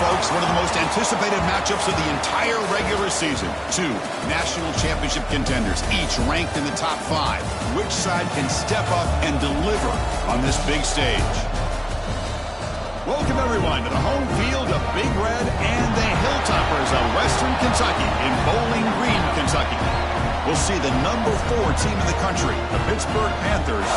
folks, one of the most anticipated matchups of the entire regular season. Two national championship contenders, each ranked in the top 5. Which side can step up and deliver on this big stage? Welcome, everyone, to the home field of Big Red and the Hilltoppers of Western Kentucky in Bowling Green, Kentucky. We'll see the number 4 team in the country, the Pittsburgh Panthers,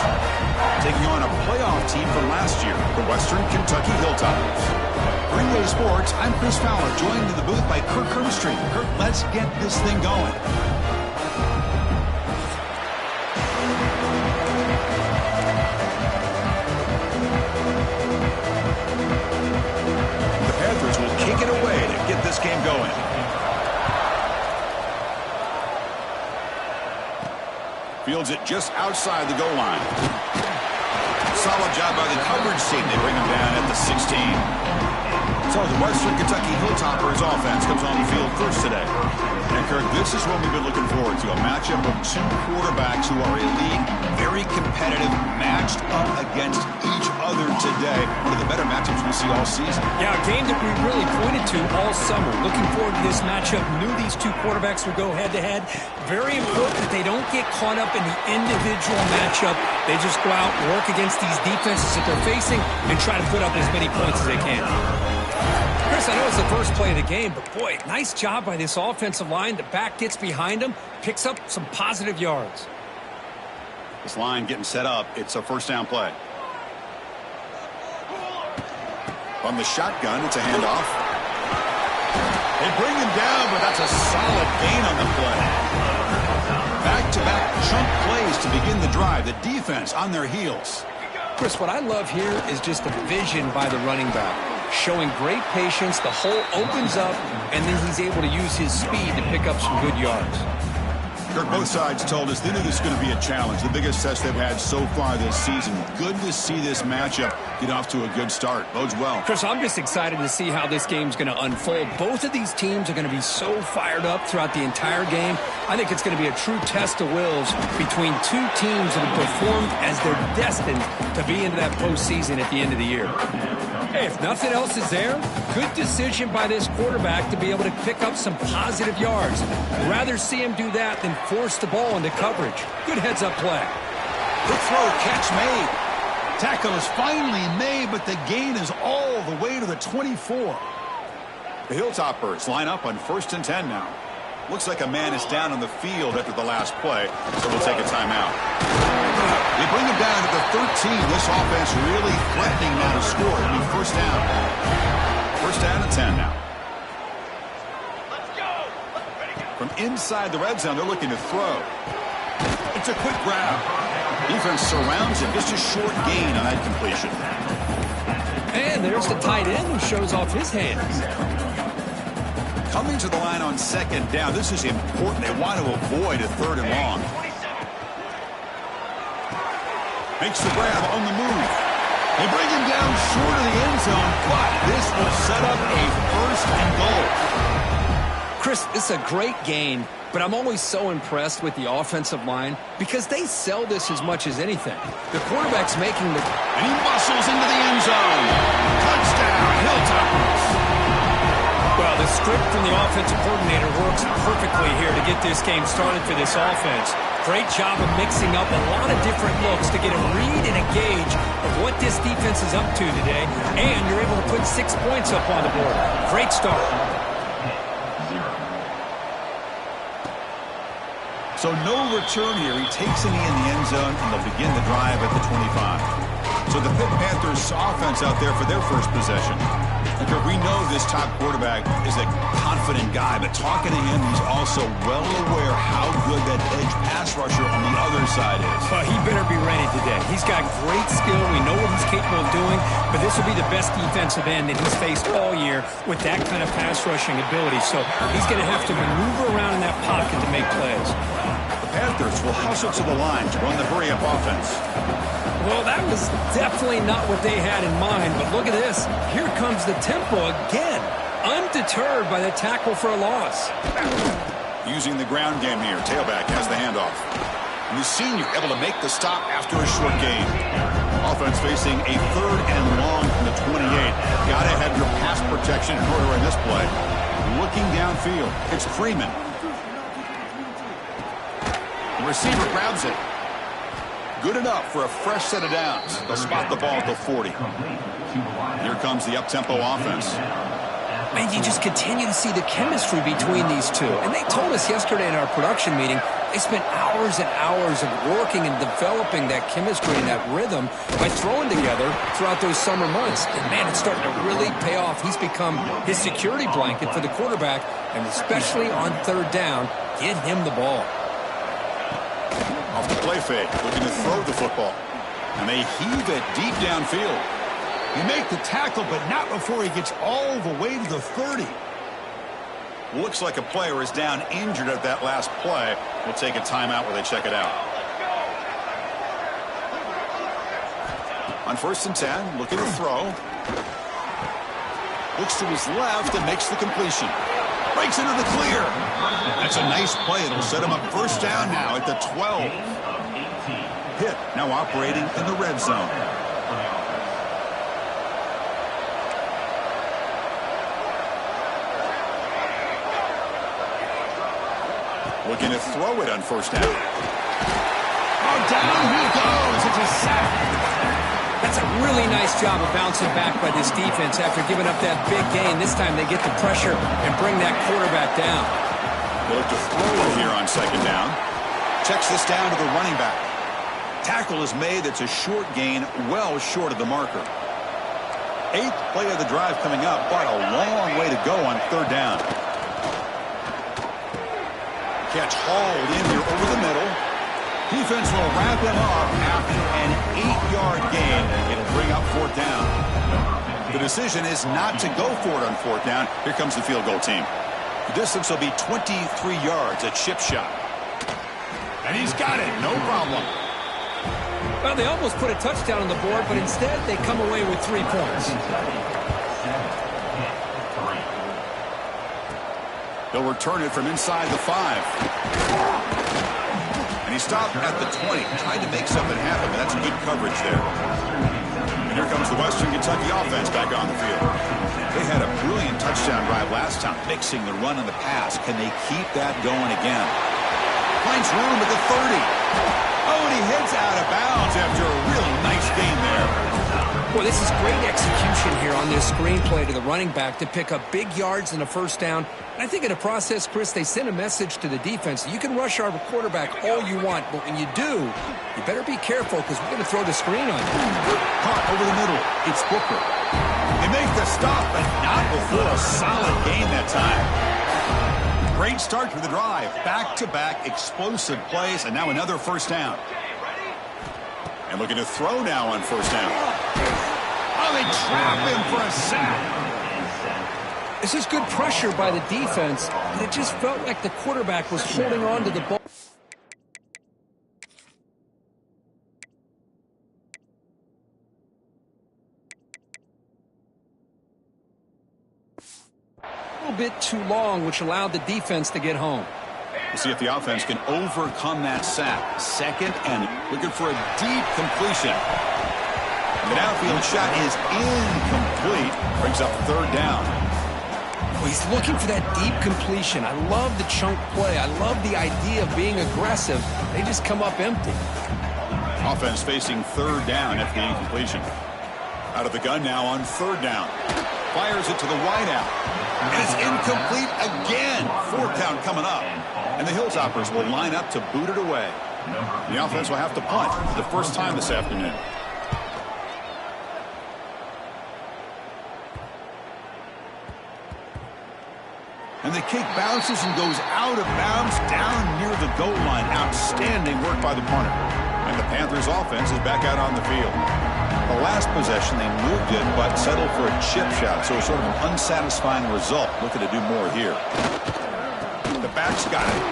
taking on a playoff team from last year, the Western Kentucky Hilltoppers. For EA Sports, I'm Chris Fowler, joined in the booth by Kirk Herbstreit. Kirk, let's get this thing going. The Panthers will kick it away to get this game going. Fields it just outside the goal line. Solid job by the coverage team. They bring him down at the 16. So the Western Kentucky Hilltoppers offense comes on the field first today. And Kirk, this is what we've been looking forward to, a matchup of 2 quarterbacks who are elite, very competitive, matched up against each other today. One of the better matchups we'll see all season. Yeah, a game that we really pointed to all summer. Looking forward to this matchup. Knew these 2 quarterbacks would go head-to-head. Very important that they don't get caught up in the individual matchup. They just go out and work against these defenses that they're facing and try to put up as many points as they can. Chris, I know it's the first play of the game, but boy, nice job by this offensive line. The back gets behind them, picks up some positive yards. This line getting set up. It's a first down play. On the shotgun, it's a handoff. They bring him down, but that's a solid gain on the play. Back-to-back chunk plays to begin the drive. The defense on their heels. Chris, what I love here is just the vision by the running back. Showing great patience, the hole opens up, and then he's able to use his speed to pick up some good yards. Kirk, both sides told us they knew this was going to be a challenge, the biggest test they've had so far this season. Good to see this matchup get off to a good start. Bodes well. Chris, I'm just excited to see how this game's going to unfold. Both of these teams are going to be so fired up throughout the entire game. I think it's going to be a true test of wills between 2 teams that have performed as they're destined to be into that postseason at the end of the year. Hey, if nothing else is there, good decision by this quarterback to be able to pick up some positive yards. I'd rather see him do that than force the ball into coverage. Good heads-up play. Good throw, catch made. Tackle is finally made, but the gain is all the way to the 24. The Hilltoppers line up on 1st and 10 now. Looks like a man is down on the field after the last play, so we'll take a timeout. They bring him down to the 13. This offense really threatening now to score. It'll be first down. First down and 10 now. From inside the red zone, they're looking to throw. It's a quick grab. Defense surrounds him. Just a short gain on that completion. And there's the tight end who shows off his hands. Coming to the line on 2nd down. This is important. They want to avoid a 3rd and long. Makes the grab on the move. They bring him down short of the end zone, but this will set up a 1st and goal. Chris, this is a great gain, but I'm always so impressed with the offensive line because they sell this as much as anything. The quarterback's making the... And he muscles into the end zone. Touchdown, Hilltoppers. Well, the script from the offensive coordinator works perfectly here to get this game started for this offense. Great job of mixing up a lot of different looks to get a read and a gauge of what this defense is up to today, and you're able to put 6 points up on the board. Great start. So no return here. He takes a knee in the end zone, and they'll begin the drive at the 25. So the Pitt Panthers offense out there for their first possession. We know this top quarterback is a confident guy, but talking to him, he's also well aware how good that edge pass rusher on the other side is. Well, he better be ready today. He's got great skill. We know what he's capable of doing, but this will be the best defensive end that he's faced all year with that kind of pass rushing ability. So he's going to have to maneuver around in that pocket to make plays. The Panthers will hustle to the line to run the hurry-up offense. Well, that was definitely not what they had in mind, but look at this. Here comes the tempo again. Undeterred by the tackle for a loss. Using the ground game here. Tailback has the handoff. And the senior able to make the stop after a short gain. Offense facing a 3rd and long from the 28. Got to have your pass protection in order in this play. Looking downfield, it's Freeman. The receiver grabs it. Good enough for a fresh set of downs. They'll spot the ball at the 40. Here comes the up-tempo offense. Man, you just continue to see the chemistry between these two. And they told us yesterday in our production meeting, they spent hours and hours of working and developing that chemistry and that rhythm by throwing together throughout those summer months. And, man, it's starting to really pay off. He's become his security blanket for the quarterback, and especially on 3rd down, get him the ball. Off the play fake, looking to throw the football. And they heave it deep downfield. You make the tackle, but not before he gets all the way to the 30. Looks like a player is down injured at that last play. We'll take a timeout where they check it out. On 1st and 10, looking to throw. Looks to his left and makes the completion. Breaks into the clear. That's a nice play. It'll set him up 1st down now at the 12. Pitt now operating in the red zone. Looking to throw it on 1st down. Oh, down he goes. It's a sack. That's a really nice job of bouncing back by this defense after giving up that big gain. This time they get the pressure and bring that quarterback down. They look to throw it here on 2nd down. Checks this down to the running back. Tackle is made. It's a short gain, well short of the marker. 8th play of the drive coming up, but a long way to go on 3rd down. Catch hauled in here over the middle. Defense will wrap him up after an 8-yard gain. It'll bring up 4th down. The decision is not to go for it on 4th down. Here comes the field goal team. The distance will be 23 yards at chip shot. And he's got it. No problem. Well, they almost put a touchdown on the board, but instead they come away with 3 points. They'll return it from inside the 5. And he stopped at the 20, trying to make something happen, but that's good coverage there. And here comes the Western Kentucky offense back on the field. They had a brilliant touchdown drive last time, mixing the run and the pass. Can they keep that going again? Finds room at the 30. Oh, and he heads out of bounds after a really nice game there. Well, this is great execution here on this screenplay to the running back to pick up big yards and a 1st down. And I think in the process, Chris, they send a message to the defense. You can rush our quarterback all you want, but when you do, you better be careful because we're going to throw the screen on you. Caught over the middle. It's Booker. They make the stop, but not before a solid game that time. Great start to the drive. Back-to-back explosive plays, and now another 1st down. And looking to throw now on 1st down. Oh, they trap him for a sack. This is good pressure by the defense, but it just felt like the quarterback was holding on to the ball. A little bit too long, which allowed the defense to get home. We'll see if the offense can overcome that sack. 2nd and looking for a deep completion. The downfield shot is incomplete. Brings up 3rd down. Well, he's looking for that deep completion. I love the chunk play. I love the idea of being aggressive. They just come up empty. Offense facing 3rd down after the incompletion. Out of the gun now on 3rd down. Fires it to the wideout. And it's incomplete again. 4th down coming up. And the Hilltoppers will line up to boot it away. The offense will have to punt for the 1st time this afternoon. And the kick bounces and goes out of bounds down near the goal line. Outstanding work by the punter. And the Panthers offense is back out on the field. The last possession, they moved it, but settled for a chip shot. So sort of an unsatisfying result. Looking to do more here. The back's got it.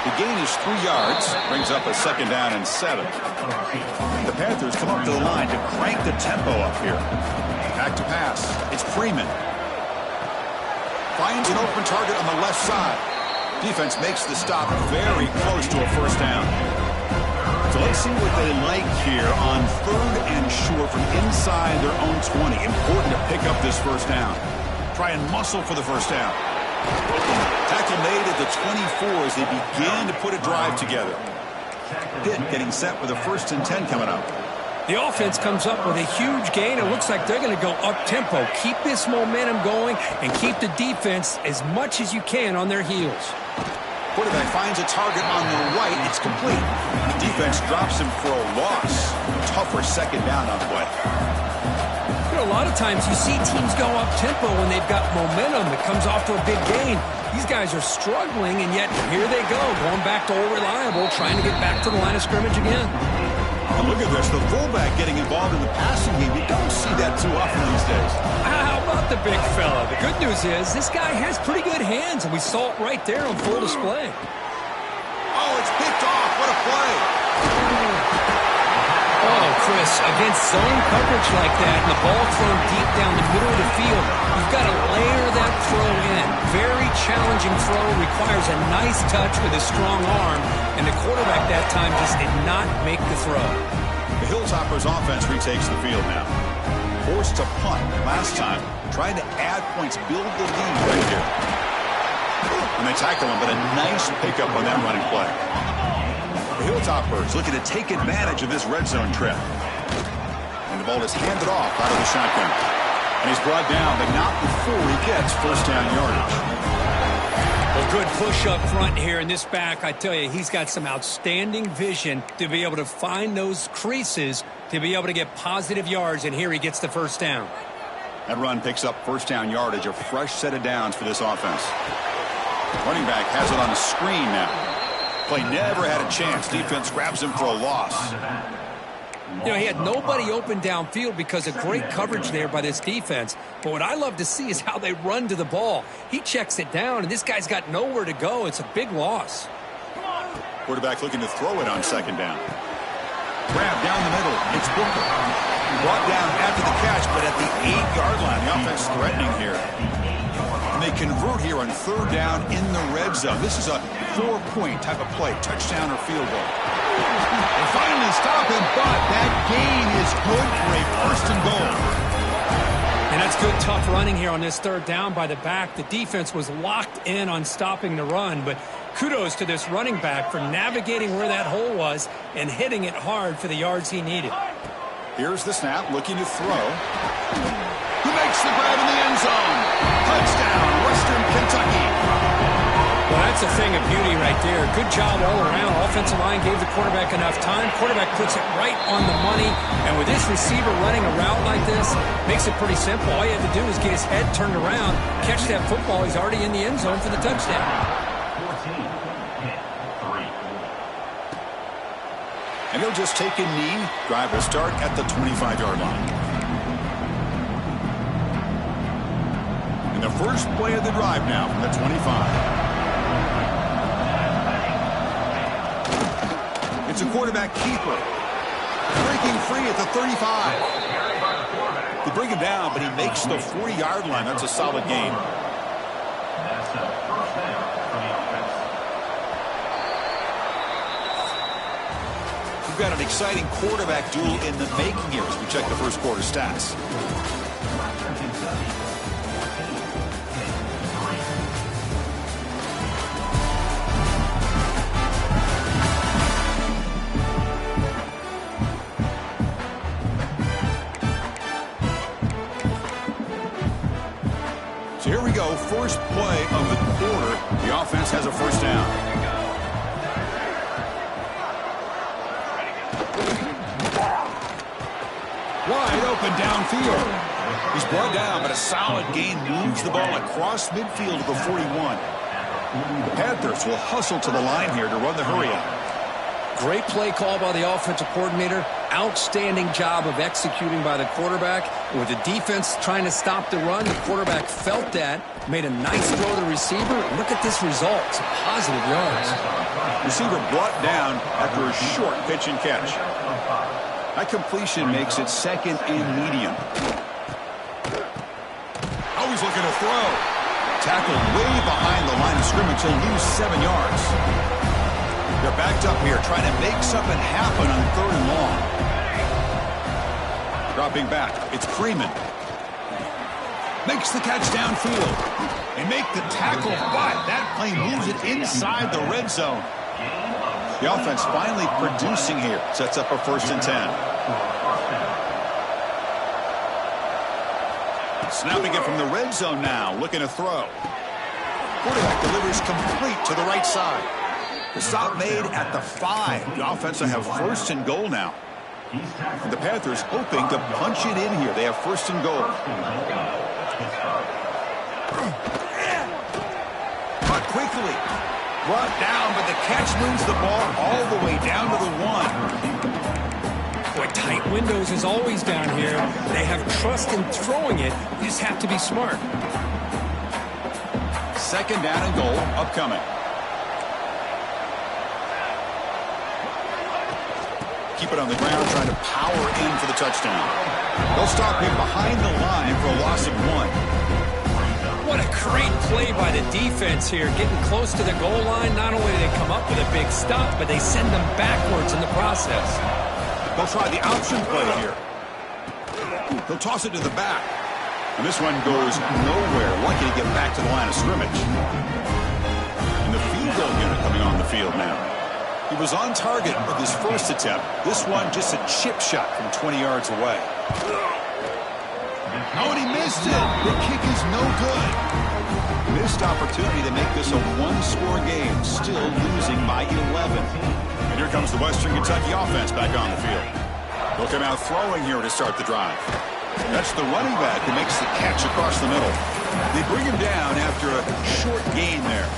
The gain is 3 yards. Brings up a 2nd down and 7. The Panthers come up to the line to crank the tempo up here. Back to pass. It's Freeman. Finds an open target on the left side. Defense makes the stop very close to a 1st down. So let's see what they like here on 3rd and short from inside their own 20. Important to pick up this first down. Try and muscle for the first down. Tackle made at the 24 as they begin to put a drive together. Pitt getting set with a 1st and 10 coming up. The offense comes up with a huge gain. It looks like they're going to go up-tempo. Keep this momentum going and keep the defense as much as you can on their heels. Quarterback finds a target on the right. It's complete. The defense drops him for a loss. Tougher second down on the play. You know, a lot of times you see teams go up-tempo when they've got momentum that comes off to a big gain. These guys are struggling, and yet here they go, going back to old reliable, trying to get back to the line of scrimmage again. And look at this, the fullback getting involved in the passing game. You don't see that too often these days. How about the big fella? The good news is this guy has pretty good hands, and we saw it right there on full display. Oh, it's picked off. What a play. Oh, Chris, against zone coverage like that and the ball thrown deep down the middle of the field, you've got to layer that throw in. Very challenging throw, requires a nice touch with a strong arm, and the quarterback that time just did not make the throw. The Hilltoppers offense retakes the field now. Forced to punt last time, trying to add points, build the lead right here. And they tackle him, but a nice pickup on that running play. The Hilltoppers looking to take advantage of this red zone trip. And the ball is handed off out of the shotgun. And he's brought down, but not before he gets first down yardage. Well, good push up front here in this back. I tell you, he's got some outstanding vision to be able to find those creases to be able to get positive yards, and here he gets the first down. That run picks up first down yardage, a fresh set of downs for this offense. Running back has it on the screen now. Play never had a chance. Defense grabs him for a loss. You know, he had nobody open downfield because of great coverage there by this defense. But what I love to see is how they run to the ball. He checks it down, and this guy's got nowhere to go. It's a big loss. Quarterback looking to throw it on second down. Grab down the middle. It's Booker. Brought down after the catch, but at the 8-yard line. The offense threatening here. And they convert here on third down in the red zone. This is a 4-point type of play, touchdown or field goal. They finally stop him, but that gain is good for a first and goal. And that's good, tough running here on this third down by the back. The defense was locked in on stopping the run, but kudos to this running back for navigating where that hole was and hitting it hard for the yards he needed. Here's the snap, looking to throw. Who makes the grab in the end zone? Touchdown, Western Kentucky. Well, that's a thing of beauty right there. Good job all around. Offensive line gave the quarterback enough time. Quarterback puts it right on the money. And with this receiver running a route like this, makes it pretty simple. All you have to do is get his head turned around, catch that football. He's already in the end zone for the touchdown. And he'll just take a knee. Drive will start at the 25-yard line. And the first play of the drive now from the 25. It's a quarterback keeper. Breaking free at the 35. They bring him down, but he makes the 40-yard line. That's a solid gain. We've got an exciting quarterback duel in the making here as we check the first quarter stats. So here we go, first play of the quarter. The offense has a first down. Wide open downfield. He's brought down, but a solid gain moves the ball across midfield to the 41. The Panthers will hustle to the line here to run the hurry up. Great play call by the offensive coordinator. Outstanding job of executing by the quarterback. With the defense trying to stop the run, the quarterback felt that, made a nice throw to the receiver. Look at this result. It's positive yards. Receiver brought down after a short pitch and catch. That completion makes it second and medium. Always looking to throw. Tackled way behind the line of scrimmage. He'll lose 7 yards. They're backed up here, trying to make something happen on 3rd and long. Dropping back, it's Freeman. Makes the catch downfield. They make the tackle, but that play moves it inside the red zone. The offense finally producing here. Sets up a 1st and 10. Snapping it from the red zone now, looking to throw. Quarterback delivers complete to the right side. The stop made at the 5. The offense will have 1st and goal now. And the Panthers hoping to punch it in here. They have 1st and goal. Caught quickly. Brought down, but the catch moves the ball all the way down to the 1. Boy, tight windows is always down here. They have trust in throwing it. You just have to be smart. 2nd down and goal upcoming. Keep it on the ground, trying to power in for the touchdown. They'll stop him behind the line for a loss of 1. What a great play by the defense here. Getting close to the goal line, not only do they come up with a big stop, but they send them backwards in the process. They'll try the option play here. They'll toss it to the back. And this one goes nowhere. Lucky to get back to the line of scrimmage. And the field goal unit coming on the field now. He was on target with his first attempt. This one just a chip shot from 20 yards away. Oh, and he missed it. The kick is no good. Missed opportunity to make this a 1-score game. Still losing by 11. And here comes the Western Kentucky offense back on the field. They'll come out throwing here to start the drive. That's the running back who makes the catch across the middle. They bring him down after a short gain there.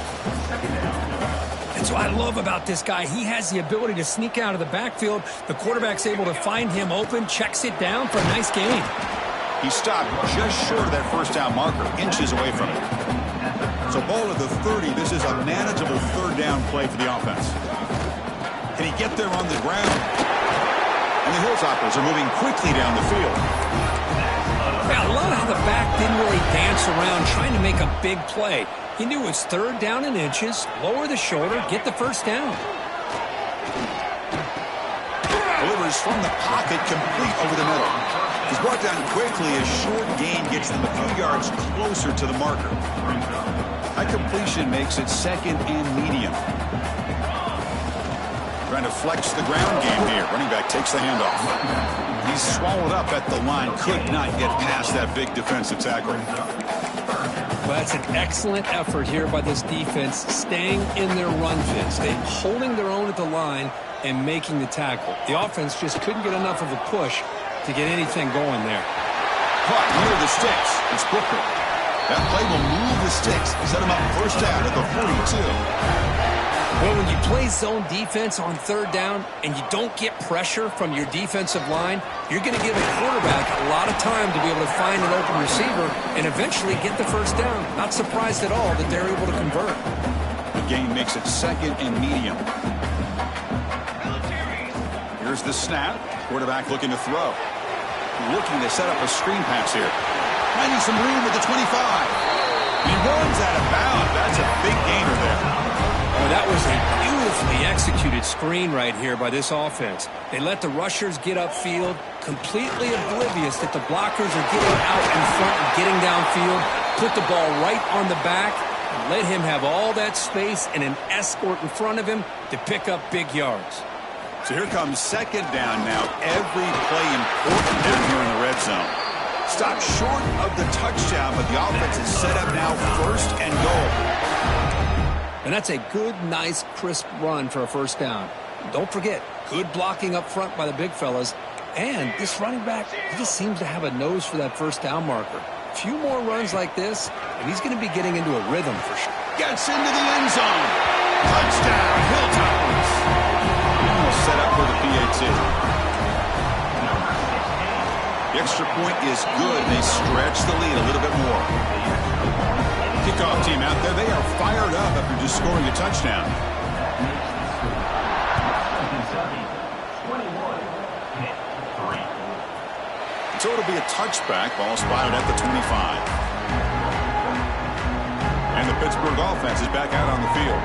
That's what I love about this guy. He has the ability to sneak out of the backfield. The quarterback's able to find him open, checks it down for a nice gain. He stopped just short of that 1st down marker, inches away from it. So ball to the 30. This is a manageable 3rd down play for the offense. Can he get there on the ground? And the Hilltoppers are moving quickly down the field. Yeah, I love how the back didn't really dance around trying to make a big play. He knew it's 3rd down in inches, lower the shoulder, get the 1st down. Delivers from the pocket, complete over the middle. He's brought down quickly. A short gain gets them a few yards closer to the marker. That completion makes it 2nd and medium. Trying to flex the ground game here. Running back takes the handoff. He's swallowed up at the line. Could not get past that big defensive tackle. Well, that's an excellent effort here by this defense, staying in their run fits. They're holding their own at the line and making the tackle. The offense just couldn't get enough of a push to get anything going there. Caught near the sticks. It's Booker. That play will move the sticks. Set him up 1st down at the 42. Well, when you play zone defense on 3rd down and you don't get pressure from your defensive line, you're going to give a quarterback a lot of time to be able to find an open receiver and eventually get the 1st down. Not surprised at all that they're able to convert. The game makes it 2nd and medium. Here's the snap. Quarterback looking to throw. Looking to set up a screen pass here. Finding some room at the 25. He runs out of bounds. That's a big gainer there. Well, that was a beautifully executed screen right here by this offense. They let the rushers get upfield, completely oblivious that the blockers are getting out in front and getting downfield, put the ball right on the back, and let him have all that space and an escort in front of him to pick up big yards. So here comes 2nd down now. Every play important down here in the red zone. Stopped short of the touchdown, but the offense is set up now 1st and goal. And that's a good, nice, crisp run for a 1st down. Don't forget, good blocking up front by the big fellas. And this running back, he just seems to have a nose for that 1st down marker. A few more runs like this, and he's going to be getting into a rhythm for sure. Gets into the end zone. Touchdown, Hilltoppers. Almost set up for the PAT. The extra point is good. They stretch the lead a little bit more. Kickoff team out there. They are fired up after just scoring a touchdown. So it'll be a touchback. Ball spotted at the 25. And the Pittsburgh offense is back out on the field.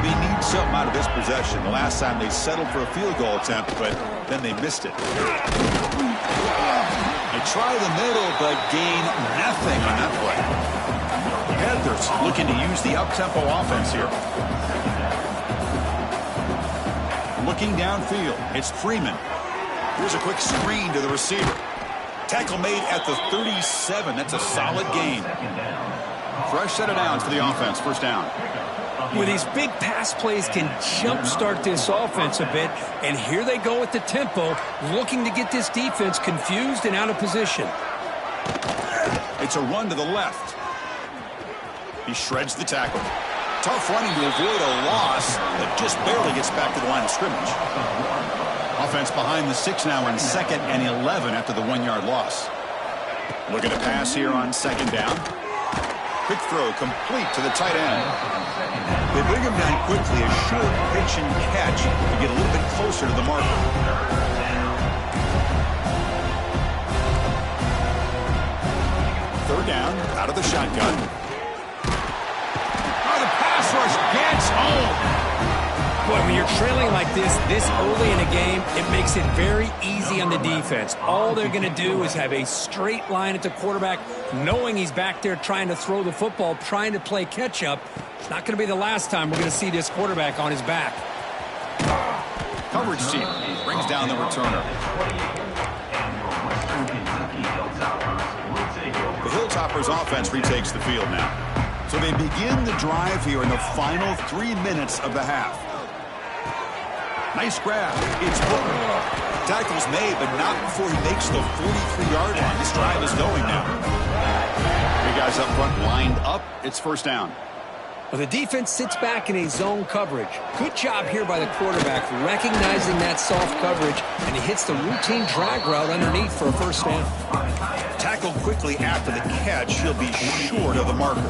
They need something out of this possession. The last time they settled for a field goal attempt, but then they missed it. They try the middle, but gain nothing on that play. Panthers looking to use the up-tempo offense here. Looking downfield, it's Freeman. Here's a quick screen to the receiver. Tackle made at the 37. That's a solid gain. Fresh set of downs for the offense. First down. With these big pass plays can jumpstart this offense a bit, and here they go at the tempo, looking to get this defense confused and out of position. It's a run to the left. He shreds the tackle. Tough running to avoid a loss, but just barely gets back to the line of scrimmage. Offense behind the 6 now in 2nd and 11 after the 1-yard loss. Looking to pass here on 2nd down. Quick throw complete to the tight end. They bring him down quickly, a short pitch and catch to get a little bit closer to the marker. Third down, out of the shotgun. Oh, the pass rush gets home. Boy, when you're trailing like this early in a game, it makes it very easy on the defense. All they're going to do is have a straight line at the quarterback, knowing he's back there trying to throw the football, trying to play catch-up. It's not going to be the last time we're going to see this quarterback on his back. Coverage team brings down the returner. The Hilltoppers offense retakes the field now. So they begin the drive here in the final 3 minutes of the half. Nice grab. It's Booker. Tackle's made, but not before he makes the 43-yard line. This drive is going now. Three guys up front lined up. It's first down. Well, the defense sits back in a zone coverage. Good job here by the quarterback recognizing that soft coverage, and he hits the routine drag route underneath for a first down. Tackled quickly after the catch. He'll be short of the marker.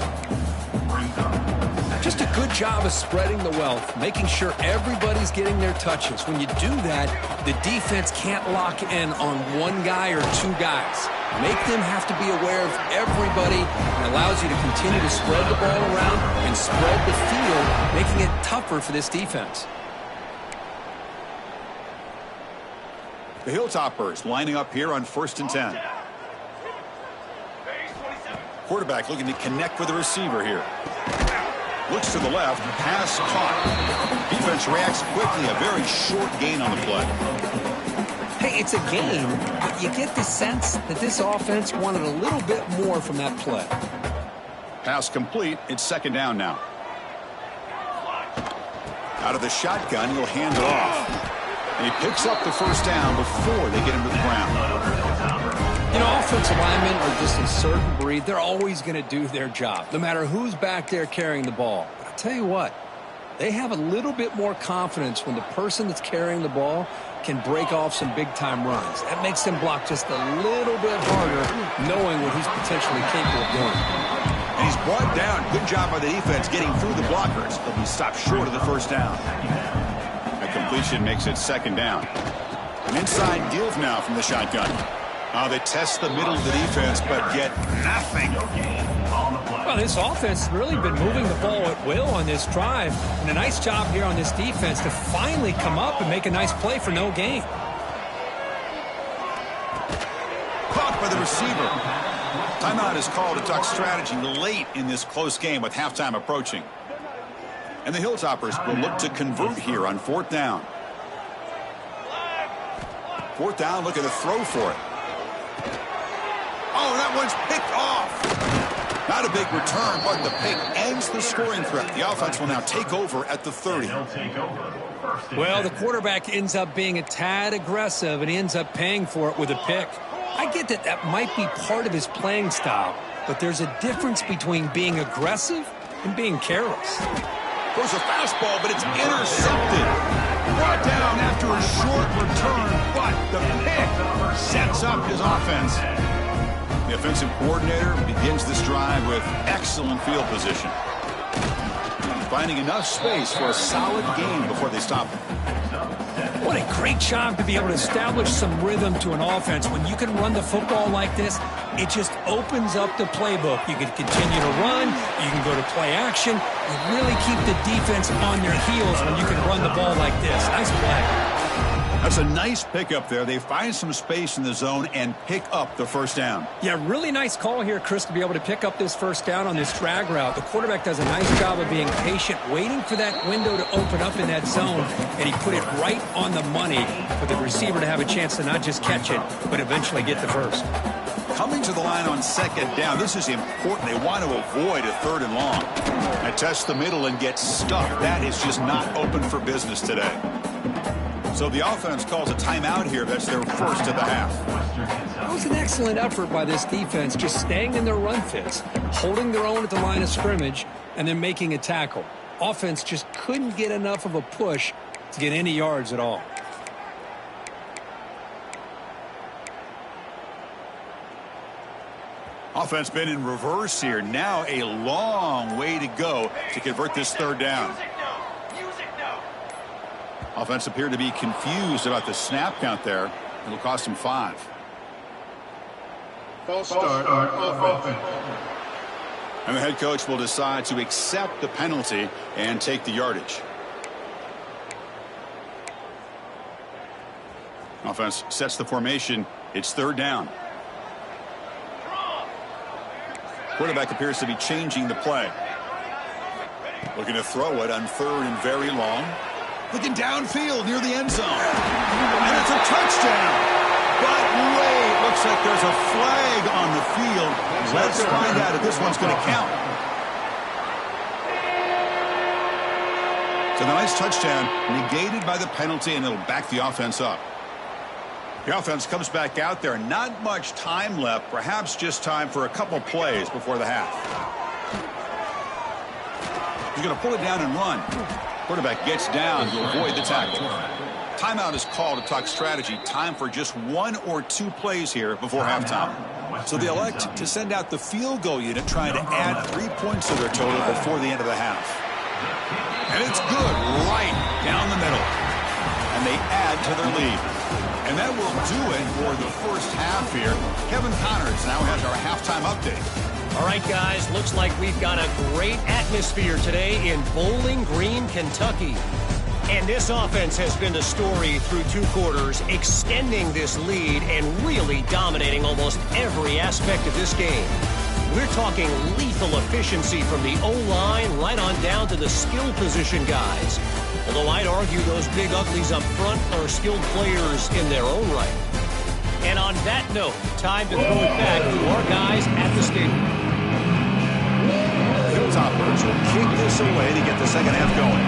Just a good job of spreading the wealth, making sure everybody's getting their touches. When you do that, the defense can't lock in on one guy or two guys. Make them have to be aware of everybody, and allows you to continue to spread the ball around and spread the field, making it tougher for this defense. The Hilltoppers lining up here on 1st and 10. Quarterback looking to connect with the receiver here. Looks to the left, pass caught. Defense reacts quickly, a very short gain on the play. Hey, it's a game, but you get the sense that this offense wanted a little bit more from that play. Pass complete, it's 2nd down now. Out of the shotgun, he'll hand it off. And he picks up the first down before they get him to the ground. You know, offensive linemen are just a certain breed. They're always going to do their job, no matter who's back there carrying the ball. But I'll tell you what, they have a little bit more confidence when the person that's carrying the ball can break off some big-time runs. That makes them block just a little bit harder, knowing what he's potentially capable of doing. And he's brought down. Good job by the defense getting through the blockers. He'll be stopped short of the first down. A completion makes it 2nd down. An inside deal now from the shotgun. They test the middle of the defense, but get nothing. Well, this offense has really been moving the ball at will on this drive. And a nice job here on this defense to finally come up and make a nice play for no gain. Caught by the receiver. Timeout is called to talk strategy late in this close game with halftime approaching. And the Hilltoppers will look to convert here on 4th down. 4th down, look at the throw for it. Oh, that one's picked off. Not a big return, but the pick ends the scoring threat. The offense will now take over at the 30. Well, the quarterback ends up being a tad aggressive, and he ends up paying for it with a pick. I get that that might be part of his playing style, but there's a difference between being aggressive and being careless. Goes a fastball, but it's intercepted. Brought down after a short return, but the pick sets up his offense. The offensive coordinator begins this drive with excellent field position. Finding enough space for a solid gain before they stop him. What a great job to be able to establish some rhythm to an offense. When you can run the football like this, it just opens up the playbook. You can continue to run, you can can go to play action. You really keep the defense on their heels when you can run the ball like this. Nice play. That's a nice pickup there. They find some space in the zone and pick up the first down. Yeah, really nice call here, Chris, to be able to pick up this first down on this drag route. The quarterback does a nice job of being patient, waiting for that window to open up in that zone, and he put it right on the money for the receiver to have a chance to not just catch it, but eventually get the first. Coming to the line on second down, this is important. They want to avoid a third and long. They test the middle and get stuck. That is just not open for business today. So the offense calls a timeout here. That's their first of the half. That was an excellent effort by this defense, just staying in their run fits, holding their own at the line of scrimmage, and then making a tackle. Offense just couldn't get enough of a push to get any yards at all. Offense been in reverse here. Now a long way to go to convert this third down. Offense appeared to be confused about the snap count there. It'll cost him 5. False start offense. And the head coach will decide to accept the penalty and take the yardage. Offense sets the formation. It's third down. Quarterback appears to be changing the play. Looking to throw it on third and very long. Looking downfield near the end zone. And it's a touchdown. But wait, looks like there's a flag on the field. Let's find out if this one's going to count. So the nice touchdown negated by the penalty, and it'll back the offense up. The offense comes back out there. Not much time left. Perhaps just time for a couple plays before the half. He's going to pull it down and run. Quarterback gets down to avoid the tackle. Timeout is called to talk strategy. Time for just 1 or 2 plays here before halftime. So they elect to send out the field goal unit, trying to add 3 points to their total before the end of the half. And it's good right down the middle. And they add to their lead. And that will do it for the first half here. Kevin Connors now has our halftime update. All right, guys, looks like we've got a great atmosphere today in Bowling Green, Kentucky. And this offense has been the story through 2 quarters, extending this lead and really dominating almost every aspect of this game. We're talking lethal efficiency from the O-line right on down to the skill position guys. Although I'd argue those big uglies up front are skilled players in their own right. And on that note, time to throw it back to our guys at the stadium. Hilltoppers will kick this away to get the second half going.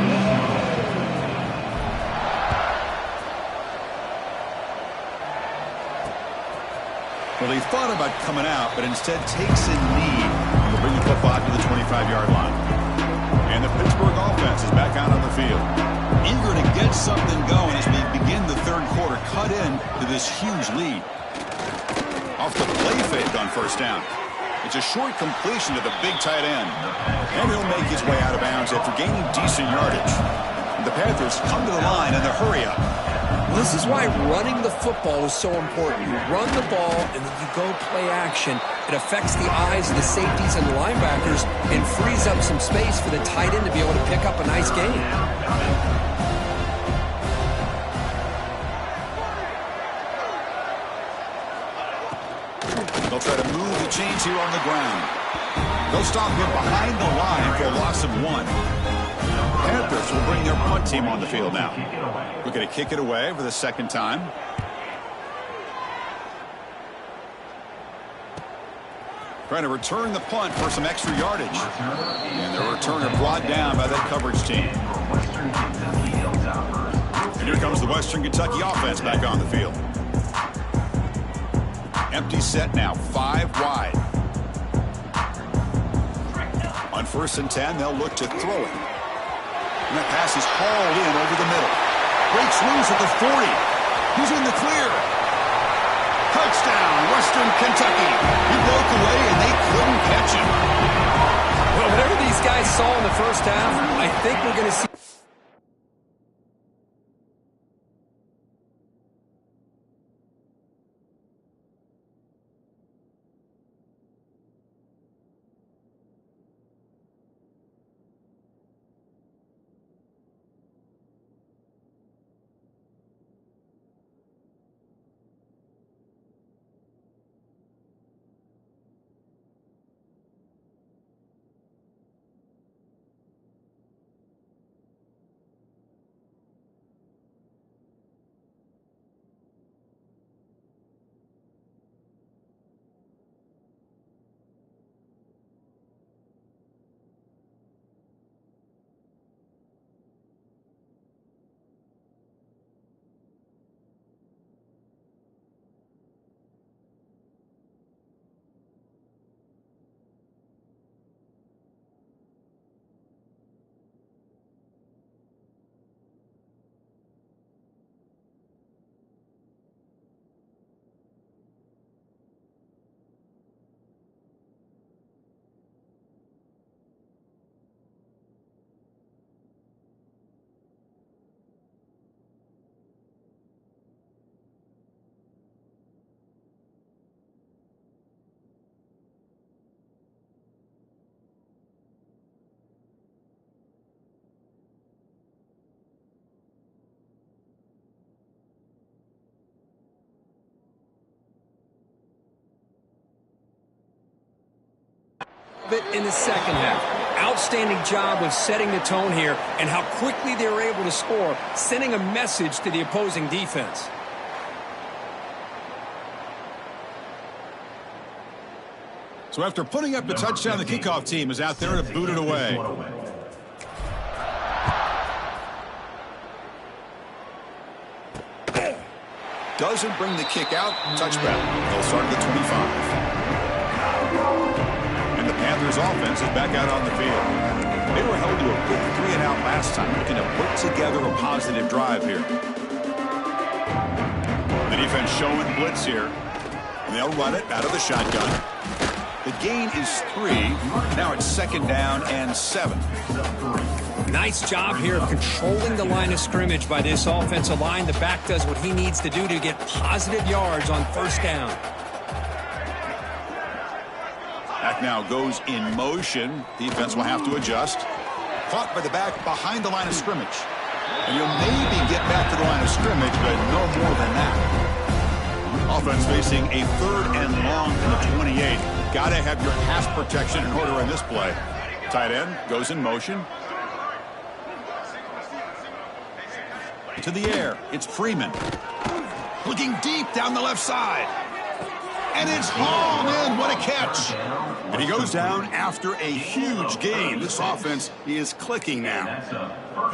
Well, he thought about coming out, but instead takes a knee and will bring the football to the 25-yard line. And the Pittsburgh offense is back out on the field. Eager to get something going as we begin the third quarter, cut in to this huge lead. Off the play fake on first down. It's a short completion to the big tight end. And he'll make his way out of bounds after gaining decent yardage. The Panthers come to the line in the hurry up. Well, this is why running the football is so important. You run the ball and then you go play action. It affects the eyes of the safeties and the linebackers and frees up some space for the tight end to be able to pick up a nice gain. They'll try to move the chains here on the ground. They'll stop him behind the line for a loss of 1. Panthers will bring their punt team on the field now. Looking to kick it away for the second time. Trying to return the punt for some extra yardage. And the returner brought down by that coverage team. And here comes the Western Kentucky offense back on the field. Empty set now, 5 wide. On 1st and 10, they'll look to throw it. And that pass is hauled in over the middle. Breaks loose at the 40. He's in the clear. Touchdown, Western Kentucky. He broke away and they couldn't catch him. Well, whatever these guys saw in the first half, I think we're going to see. But in the second half, outstanding job of setting the tone here and how quickly they were able to score, sending a message to the opposing defense. So after putting up the touchdown, the kickoff team is out there to boot it away. Doesn't bring the kick out. Touchback. They'll start at the 25. And the Panthers offense is back out on the field. They were held to a quick 3-and-out last time, looking to put together a positive drive here. The defense showing blitz here. And they'll run it out of the shotgun. The gain is 3. Now it's 2nd down and 7. Nice job here of controlling the line of scrimmage by this offensive line. The back does what he needs to do to get positive yards on 1st down. Back now goes in motion. Defense will have to adjust. Caught by the back behind the line of scrimmage. And you'll maybe get back to the line of scrimmage, but no more than that. Offense facing a 3rd and long from the 28. Got to have your pass protection in order in this play. Tight end goes in motion. To the air. It's Freeman. Looking deep down the left side. And it's hauled in. What a catch. And he goes down after a huge gain. This offense is clicking now.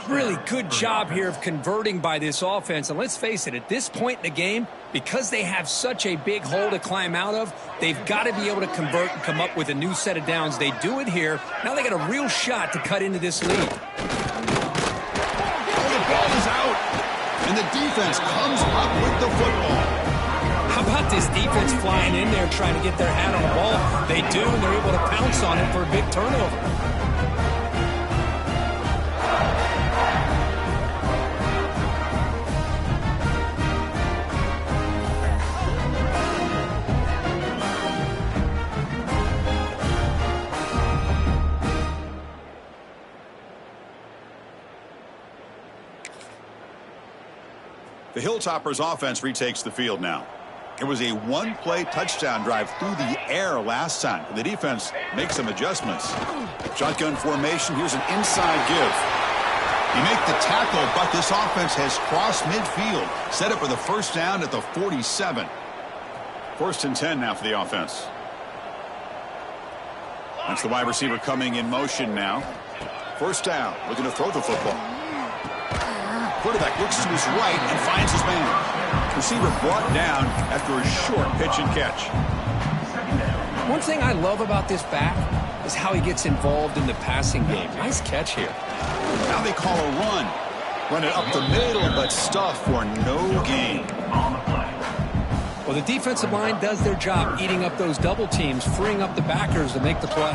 Really good job here of converting by this offense. And let's face it, at this point in the game, because they have such a big hole to climb out of, they've got to be able to convert and come up with a new set of downs. They do it here. Now they got a real shot to cut into this lead. The ball is out. And the defense comes up with the football. How about this defense flying in there trying to get their hat on the ball? They do, and they're able to pounce on it for a big turnover. The Hilltoppers offense retakes the field now. It was a one-play touchdown drive through the air last time. The defense makes some adjustments. Shotgun formation. Here's an inside give. You make the tackle, but this offense has crossed midfield. Set up for the 1st down at the 47. 1st and 10 now for the offense. That's the wide receiver coming in motion now. 1st down. Looking to throw the football. Quarterback looks to his right and finds his man. Receiver brought down after a short pitch and catch. One thing I love about this back is how he gets involved in the passing game. Nice catch here. Now they call a run. Run it up the middle, but stuff for no gain. Well, the defensive line does their job eating up those double teams, freeing up the backers to make the play.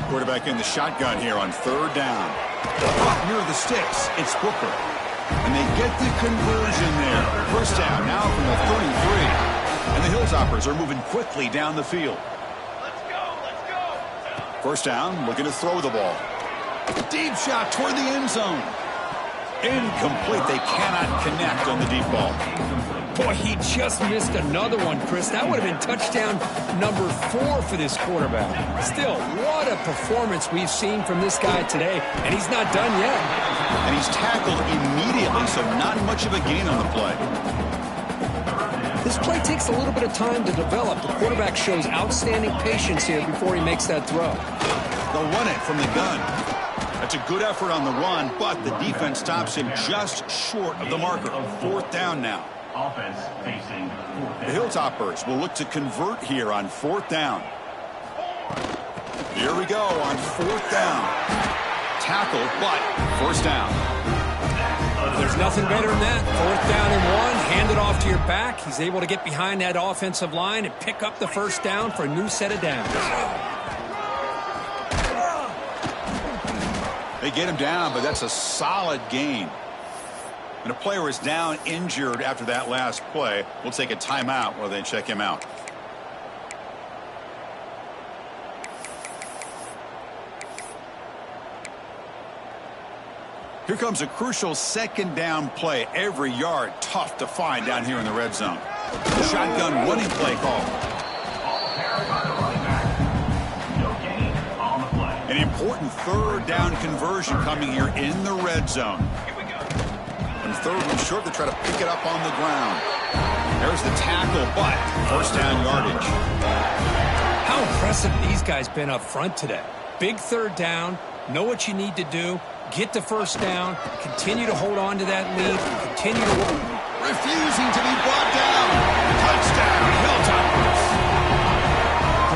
Quarterback in the shotgun here on 3rd down. Up near the sticks, it's Booker. And they get the conversion there. 1st down now from the 33. And the Hilltoppers are moving quickly down the field. Let's go. 1st down, looking to throw the ball. Deep shot toward the end zone. Incomplete. They cannot connect on the deep ball. Boy, he just missed another one, Chris. That would have been touchdown number 4 for this quarterback. Still, what a performance we've seen from this guy today, and he's not done yet. And he's tackled immediately, so not much of a gain on the play. This play takes a little bit of time to develop. The quarterback shows outstanding patience here before he makes that throw. They'll run it from the gun. That's a good effort on the run, but the defense stops him just short of the marker. 4th down now. Offense facing the Hilltoppers will look to convert here on 4th down. Here we go on 4th down. Tackle, but 1st down. There's nothing better than that. 4th down and 1. Hand it off to your back. He's able to get behind that offensive line and pick up the 1st down for a new set of downs. They get him down, but that's a solid gain. And a player is down injured after that last play. We'll take a timeout while they check him out. Here comes a crucial 2nd down play. Every yard tough to find down here in the red zone. Shotgun running play call. An important third down conversion coming here in the red zone. And third and short, to try to pick it up on the ground. There's the tackle, but first down yardage. How impressive these guys been up front today. Big third down, know what you need to do, get the first down, continue to hold on to that lead, continue to work. Refusing to be brought down. Touchdown, Hilltoppers.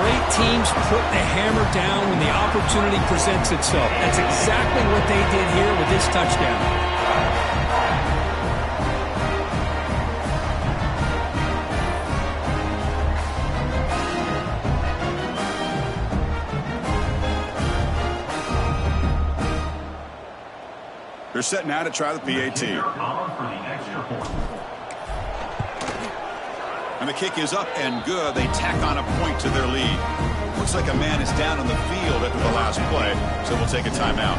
Great teams put the hammer down when the opportunity presents itself. That's exactly what they did here with this touchdown. They're set now to try the PAT. And the kick is up and good. They tack on a point to their lead. Looks like a man is down on the field after the last play, so we'll take a timeout.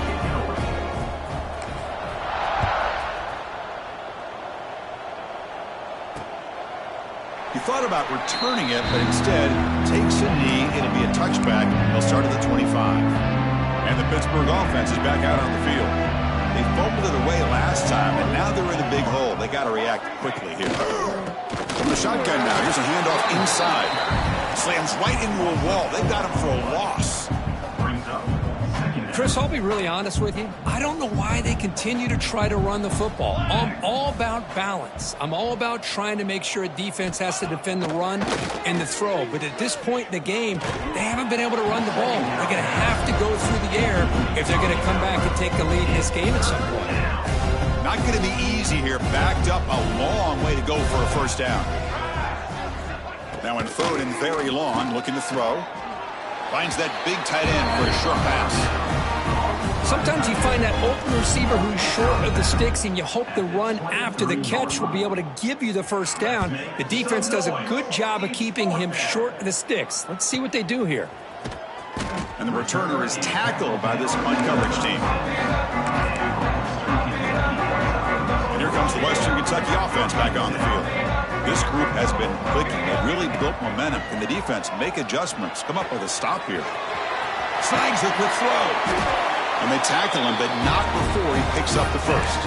He thought about returning it, but instead takes a knee. It'll be a touchback. They'll start at the 25. And the Pittsburgh offense is back out on the field. They fumbled it away last time, and now they're in a big hole. They got to react quickly here. From the shotgun now, here's a handoff inside. Slams right into a wall. They've got him for a loss. Chris, I'll be really honest with you. I don't know why they continue to try to run the football. I'm all about balance. I'm all about trying to make sure a defense has to defend the run and the throw. But at this point in the game, they haven't been able to run the ball. They're going to have to go through the air if they're going to come back and take the lead in this game at some point. Not going to be easy here. Backed up a long way to go for a first down. Now in third and very long, looking to throw. Finds that big tight end for a short pass. Sometimes you find that open receiver who's short of the sticks, and you hope the run after the catch will be able to give you the first down. The defense does a good job of keeping him short of the sticks. Let's see what they do here. And the returner is tackled by this punt coverage team. And here comes the Western Kentucky offense back on the field. This group has been clicking. They really built momentum. Can the defense make adjustments? Come up with a stop here. Snags a quick throw. And they tackle him, but not before he picks up the first.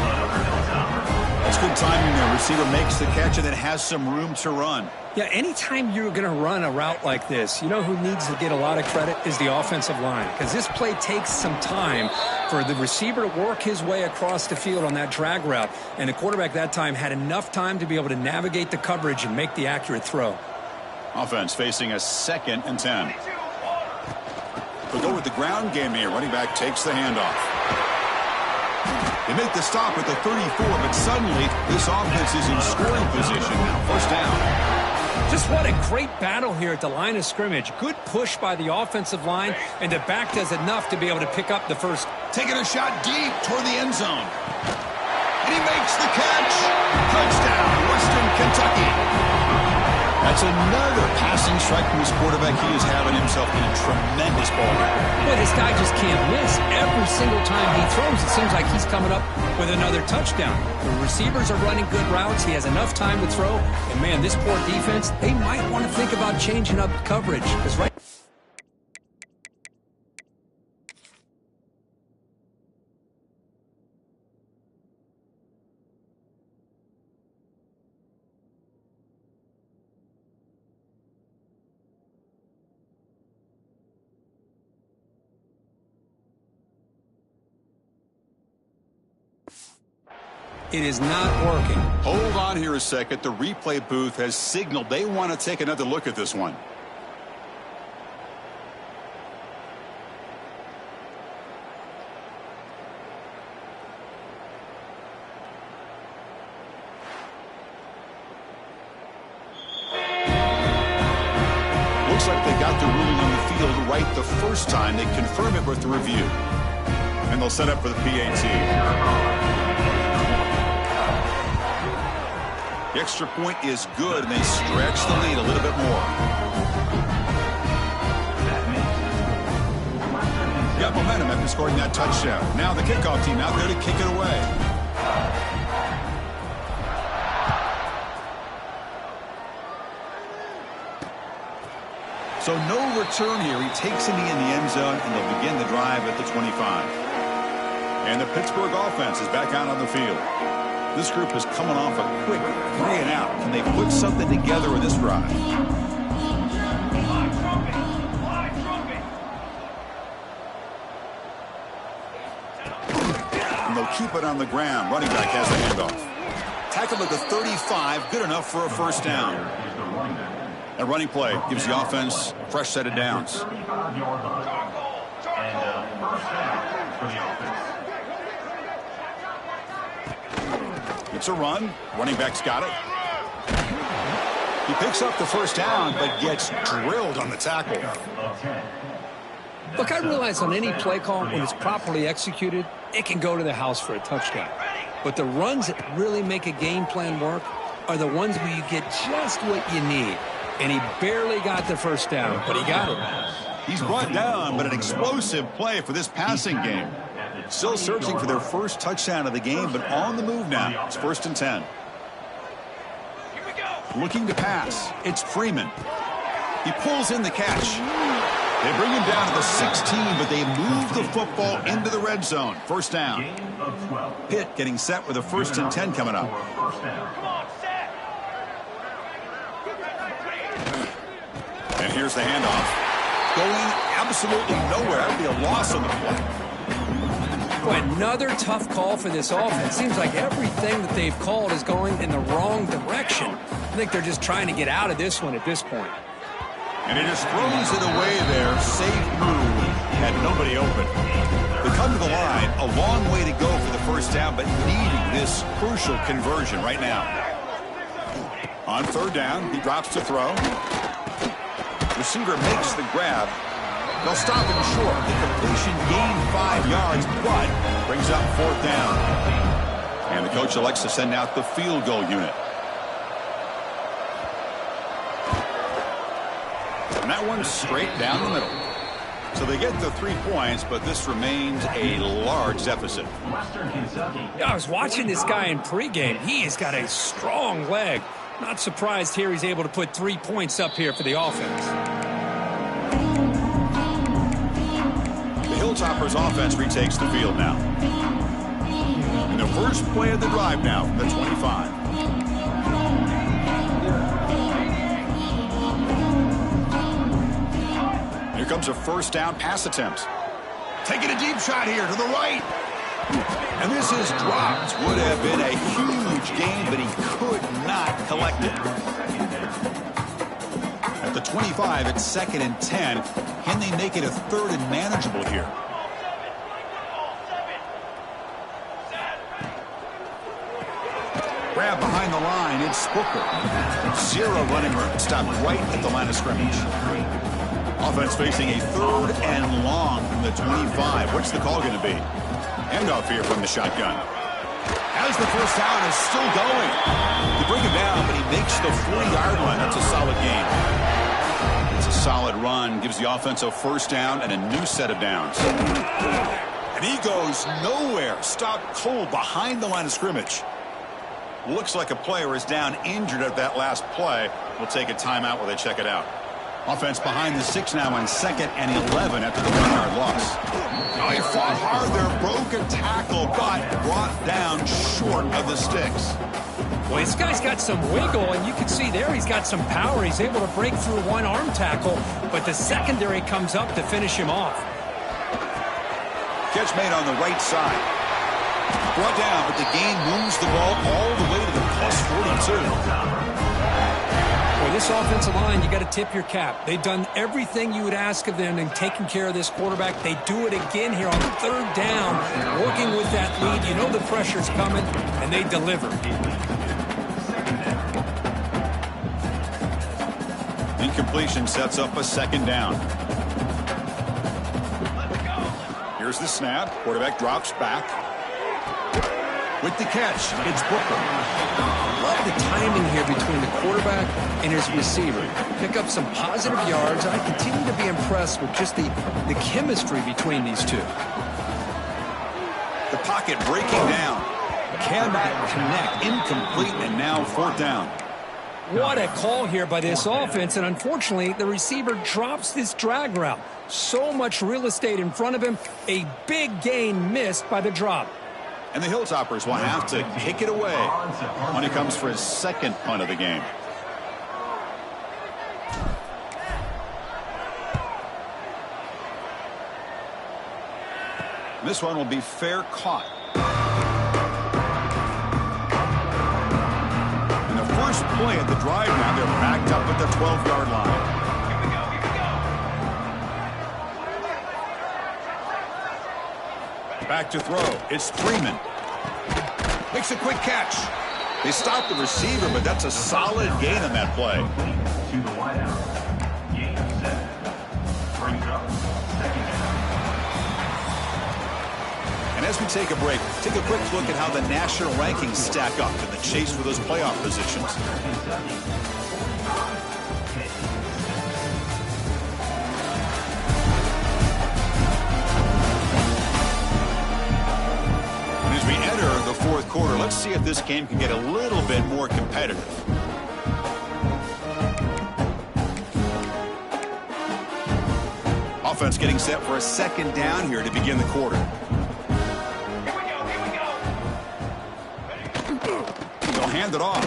That's good timing there. Receiver makes the catch and then has some room to run. Yeah, anytime you're going to run a route like this, you know who needs to get a lot of credit is the offensive line. Because this play takes some time for the receiver to work his way across the field on that drag route. And the quarterback that time had enough time to be able to navigate the coverage and make the accurate throw. Offense facing a 2nd and 10. We'll go with the ground game here. Running back takes the handoff. They make the stop at the 34, but suddenly this offense is in scoring position now. First down. Just what a great battle here at the line of scrimmage. Good push by the offensive line, and the back does enough to be able to pick up the first. Taking a shot deep toward the end zone. And he makes the catch. Touchdown, Western Kentucky. That's another passing strike from his quarterback. He is having himself in a tremendous ball game. Boy, this guy just can't miss. Every single time he throws, it seems like he's coming up with another touchdown. The receivers are running good routes. He has enough time to throw. And, man, this poor defense, they might want to think about changing up coverage. Because right. It is not working. Hold on here a second. The replay booth has signaled they want to take another look at this one. Looks like they got the ruling on the field right the first time. They confirm it with the review. And they'll set up for the PAT. The extra point is good, and they stretch the lead a little bit more. Got momentum after scoring that touchdown. Now the kickoff team out there to kick it away. So no return here. He takes it in the end zone, and they'll begin the drive at the 25. And the Pittsburgh offense is back out on the field. This group is coming off a quick 3 and out. Can they put something together with this drive? And they'll keep it on the ground. Running back has the handoff. Tackle at the 35, good enough for a first down. A running play gives the offense a fresh set of downs. It's a run. Running back's got it. He picks up the first down, but gets drilled on the tackle. Look, I realize on any play call, when it's properly executed, it can go to the house for a touchdown. But the runs that really make a game plan work are the ones where you get just what you need. And he barely got the first down, but he got it. He's brought down, but an explosive play for this passing game. Still searching for their first touchdown of the game, but on the move now. It's 1st and 10. Looking to pass. It's Freeman. He pulls in the catch. They bring him down to the 16, but they move the football into the red zone. First down. Pitt getting set with a 1st and 10 coming up. And here's the handoff. Going absolutely nowhere. That would be a loss on the play. Boy, another tough call for this offense. Seems like everything that they've called is going in the wrong direction. I think they're just trying to get out of this one at this point. And he just throws it away there. Safe move. Had nobody open. They come to the line. A long way to go for the first down, but needing this crucial conversion right now. On 3rd down, he drops to throw. Receiver makes the grab. They'll stop him short. The completion gained 5 yards, but brings up 4th down. And the coach elects to send out the field goal unit. And that one's straight down the middle. So they get the 3 points, but this remains a large deficit. Yeah, I was watching this guy in pregame. He has got a strong leg. Not surprised here he's able to put 3 points up here for the offense. The Hilltoppers offense retakes the field now. And the first play of the drive now from the 25. Here comes a first down pass attempt. Taking a deep shot here to the right. And this is dropped. Would have been a huge gain, but he could not collect it. At the 25, it's 2nd and 10. Can they make it a 3rd and manageable here? Grab behind the line. It's Booker. 0 running room. Stopped right at the line of scrimmage. Offense facing a 3rd and long from the 25. What's the call going to be? Handoff here from the shotgun. As the first down is still going. They bring him down, but he makes the 40-yard line. That's a solid gain. It's a solid run. Gives the offense a first down and a new set of downs. And he goes nowhere. Stopped cold behind the line of scrimmage. Looks like a player is down injured at that last play. We'll take a timeout while they check it out. Offense behind the 6 now on 2nd and 11 after the 1-yard loss. Oh, he fought hard there, broke a tackle, but brought down short of the sticks. Well, this guy's got some wiggle, and you can see there he's got some power. He's able to break through one arm tackle, but the secondary comes up to finish him off. Catch made on the right side. Brought down, but the gain moves the ball all the way to the plus 42. For this offensive line, you got to tip your cap. They've done everything you would ask of them in taking care of this quarterback. They do it again here on 3rd down, working with that lead. You know the pressure's coming, and they deliver. Incompletion sets up a 2nd down. Here's the snap. Quarterback drops back. With the catch, it's Booker. Love the timing here between the quarterback and his receiver. Pick up some positive yards. I continue to be impressed with just the chemistry between these two. The pocket breaking down. Cannot connect. Incomplete, and now 4th down. What a call here by this offense, and unfortunately, the receiver drops this drag route. So much real estate in front of him, a big gain missed by the drop. And the Hilltoppers will have to kick it away when he comes for his second punt of the game. This one will be fair caught. And the first play at the drive now, they're backed up at the 12-yard line. Back to throw. It's Freeman. Makes a quick catch. They stop the receiver, but that's a solid gain on that play. To the wideout. Gain of 7. Brings up second down. And as we take a break, take a quick look at how the national rankings stack up in the chase for those playoff positions. And as we enter the fourth quarter, let's see if this game can get a little bit more competitive. Offense getting set for a second down here to begin the quarter. They'll hand it off.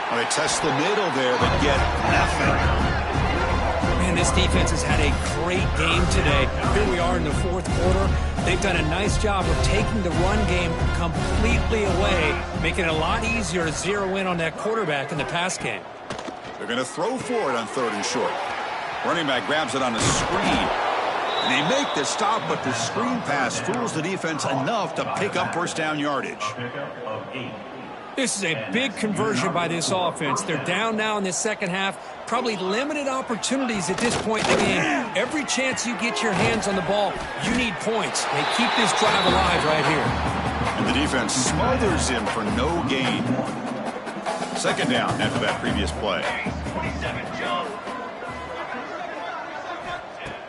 Well, they test the middle there, but get nothing. Man, this defense has had a great game today. Here we are in the fourth quarter. They've done a nice job of taking the run game completely away, making it a lot easier to zero in on that quarterback in the pass game. They're going to throw for it on 3rd and short. Running back grabs it on a screen. And they make the stop, but the screen pass fools the defense enough to pick up first down yardage. Pickup of 8. This is a big conversion by this offense. They're down now in the second half. Probably limited opportunities at this point in the game. Every chance you get your hands on the ball, you need points. They keep this drive alive right here. And the defense smothers him for no gain. Second down after that previous play. 27 jump.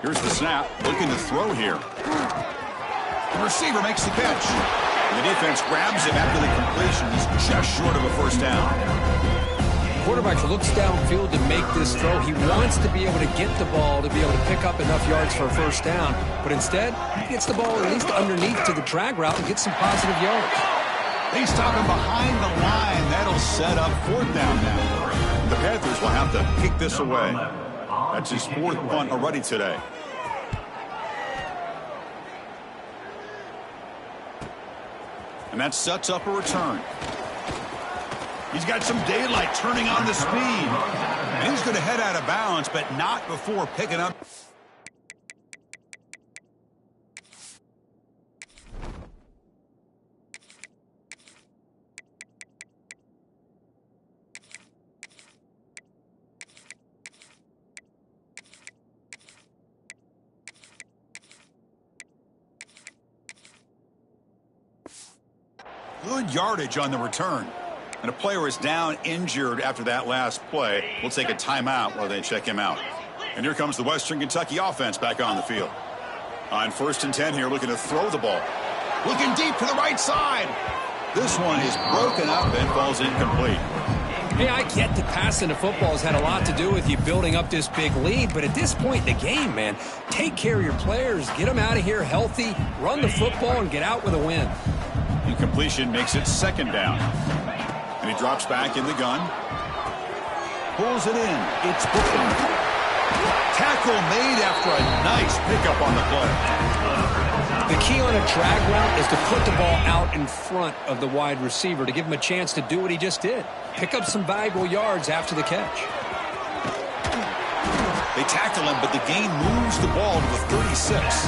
Here's the snap, looking to throw here. The receiver makes the catch. And the defense grabs him after the completion. He's just short of a first down. Quarterback looks downfield to make this throw. He wants to be able to get the ball to be able to pick up enough yards for a first down. But instead, he gets the ball at least underneath to the drag route and gets some positive yards. They stop him behind the line. That'll set up 4th down now. The Panthers will have to kick this away. That's his 4th punt already today. And that sets up a return. He's got some daylight turning on the speed. And he's going to head out of bounds, but not before picking up. Good yardage on the return. And a player is down injured after that last play. We'll take a timeout while they check him out. And here comes the Western Kentucky offense back on the field. On 1st and 10 here, looking to throw the ball. Looking deep to the right side. This one is broken up and falls incomplete. Hey, I get that passing the football has had a lot to do with you building up this big lead, but at this point in the game, man, take care of your players, get them out of here healthy, run the football, and get out with a win. Incompletion makes it 2nd down. And he drops back in the gun. Pulls it in. It's Brooklyn. Tackle made after a nice pickup on the play. The key on a drag route is to put the ball out in front of the wide receiver to give him a chance to do what he just did. Pick up some valuable yards after the catch. They tackle him, but the gain moves the ball to the 36.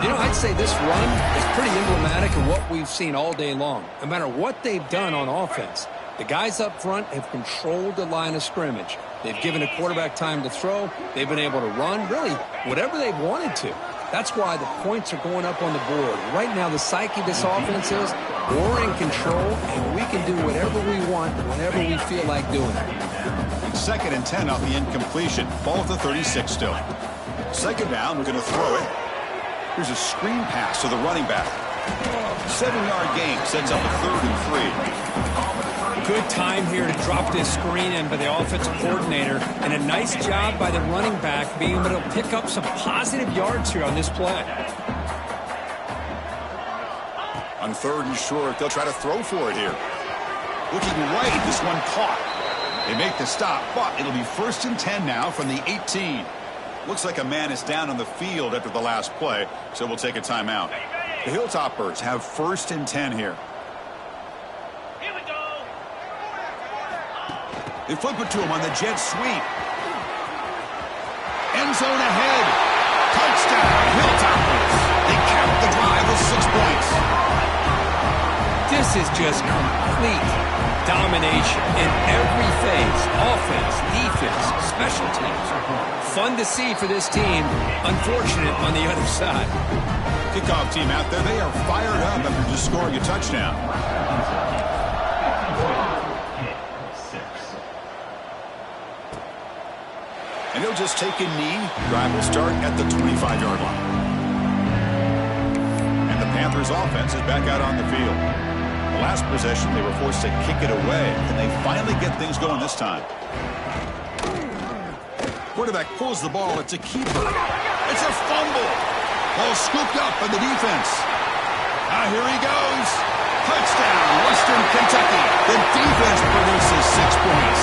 You know, I'd say this run is pretty emblematic of what we've seen all day long. No matter what they've done on offense, the guys up front have controlled the line of scrimmage. They've given a quarterback time to throw. They've been able to run, really, whatever they've wanted to. That's why the points are going up on the board. Right now, the psyche of this offense is we're in control, and we can do whatever we want whenever we feel like doing it. 2nd and 10 off the incompletion. Ball at the 36 still. 2nd down, we're going to throw it. Here's a screen pass to the running back. 7-yard gain sets up a 3rd and 3. Good time here to drop this screen in by the offensive coordinator, and a nice job by the running back being able to pick up some positive yards here on this play. On 3rd and short, they'll try to throw for it here. Looking right, this one caught. They make the stop, but it'll be 1st and 10 now from the 18. Looks like a man is down on the field after the last play, so we'll take a timeout. The Hilltoppers have 1st and 10 here. Here we go. They flip it to him on the jet sweep. End zone ahead. Touchdown, Hilltoppers. They cap the drive with 6 points. This is just complete domination in every phase. Offense, defense, special teams. Fun to see for this team. Unfortunate on the other side. Kickoff team out there, they are fired up after just scoring a touchdown. And he'll just take a knee. Drive will start at the 25-yard line. And the Panthers offense is back out on the field. The last possession, they were forced to kick it away. Can they finally get things going this time? Quarterback pulls the ball. It's a keeper. It's a fumble. Ball scooped up by the defense. Now here he goes. Touchdown, Western Kentucky. The defense produces 6 points.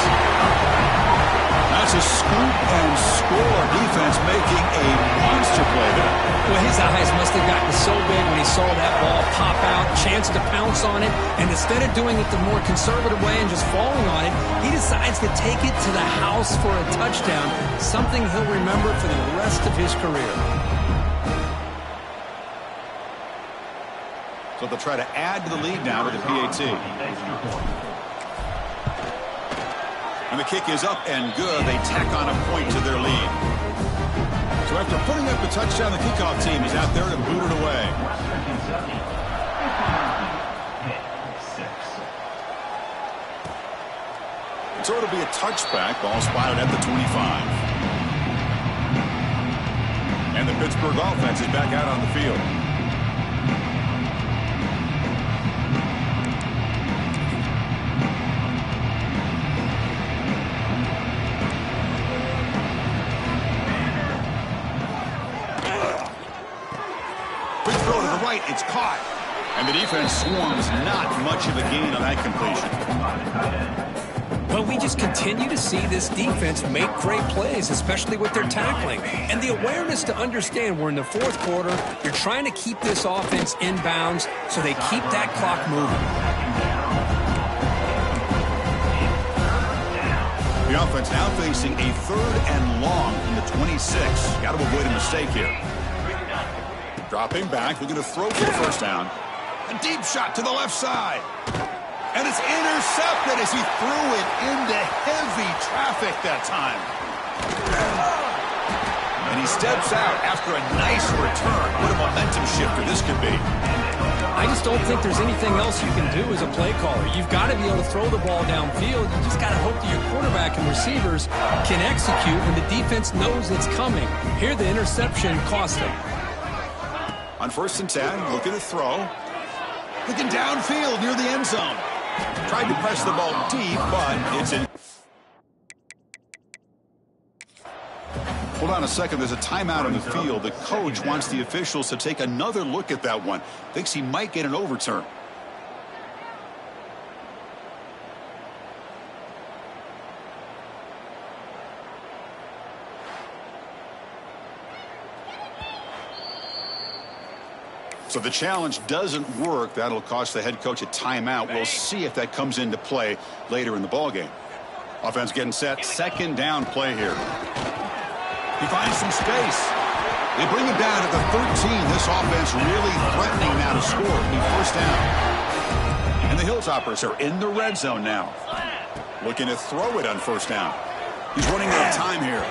That's a scoop and score. Defense making a monster play there. Well, his eyes must have gotten so big when he saw that ball pop out, chance to pounce on it, and instead of doing it the more conservative way and just falling on it, he decides to take it to the house for a touchdown, something he'll remember for the rest of his career. So they'll try to add to the lead now with the PAT. And the kick is up and good. They tack on a point to their lead. So after putting up the touchdown, the kickoff team is out there to boot it away. So it'll be a touchback. Ball spotted at the 25. And the Pittsburgh offense is back out on the field. It's caught. And the defense swarms, not much of a gain on that completion. Well, we just continue to see this defense make great plays, especially with their tackling. And the awareness to understand we're in the 4th quarter, you're trying to keep this offense in bounds so they keep that clock moving. The offense now facing a 3rd and long from the 26. Got to avoid a mistake here. Dropping back, looking to throw for the 1st down. A deep shot to the left side. And it's intercepted as he threw it into heavy traffic that time. And he steps out after a nice return. What a momentum shifter this could be. I just don't think there's anything else you can do as a play caller. You've got to be able to throw the ball downfield. You just got to hope that your quarterback and receivers can execute when the defense knows it's coming. Here, the interception cost them. On 1st and 10, looking to throw. Looking downfield near the end zone. Tried to press the ball deep, but it's in. Hold on a second. There's a timeout on the field. The coach wants the officials to take another look at that one. Thinks he might get an overturn. So the challenge doesn't work. That'll cost the head coach a timeout. We'll see if that comes into play later in the ballgame. Offense getting set. 2nd down play here. He finds some space. They bring him down at the 13. This offense really threatening now to score. It'll be 1st down. And the Hilltoppers are in the red zone now. Looking to throw it on 1st down. He's running out of time here.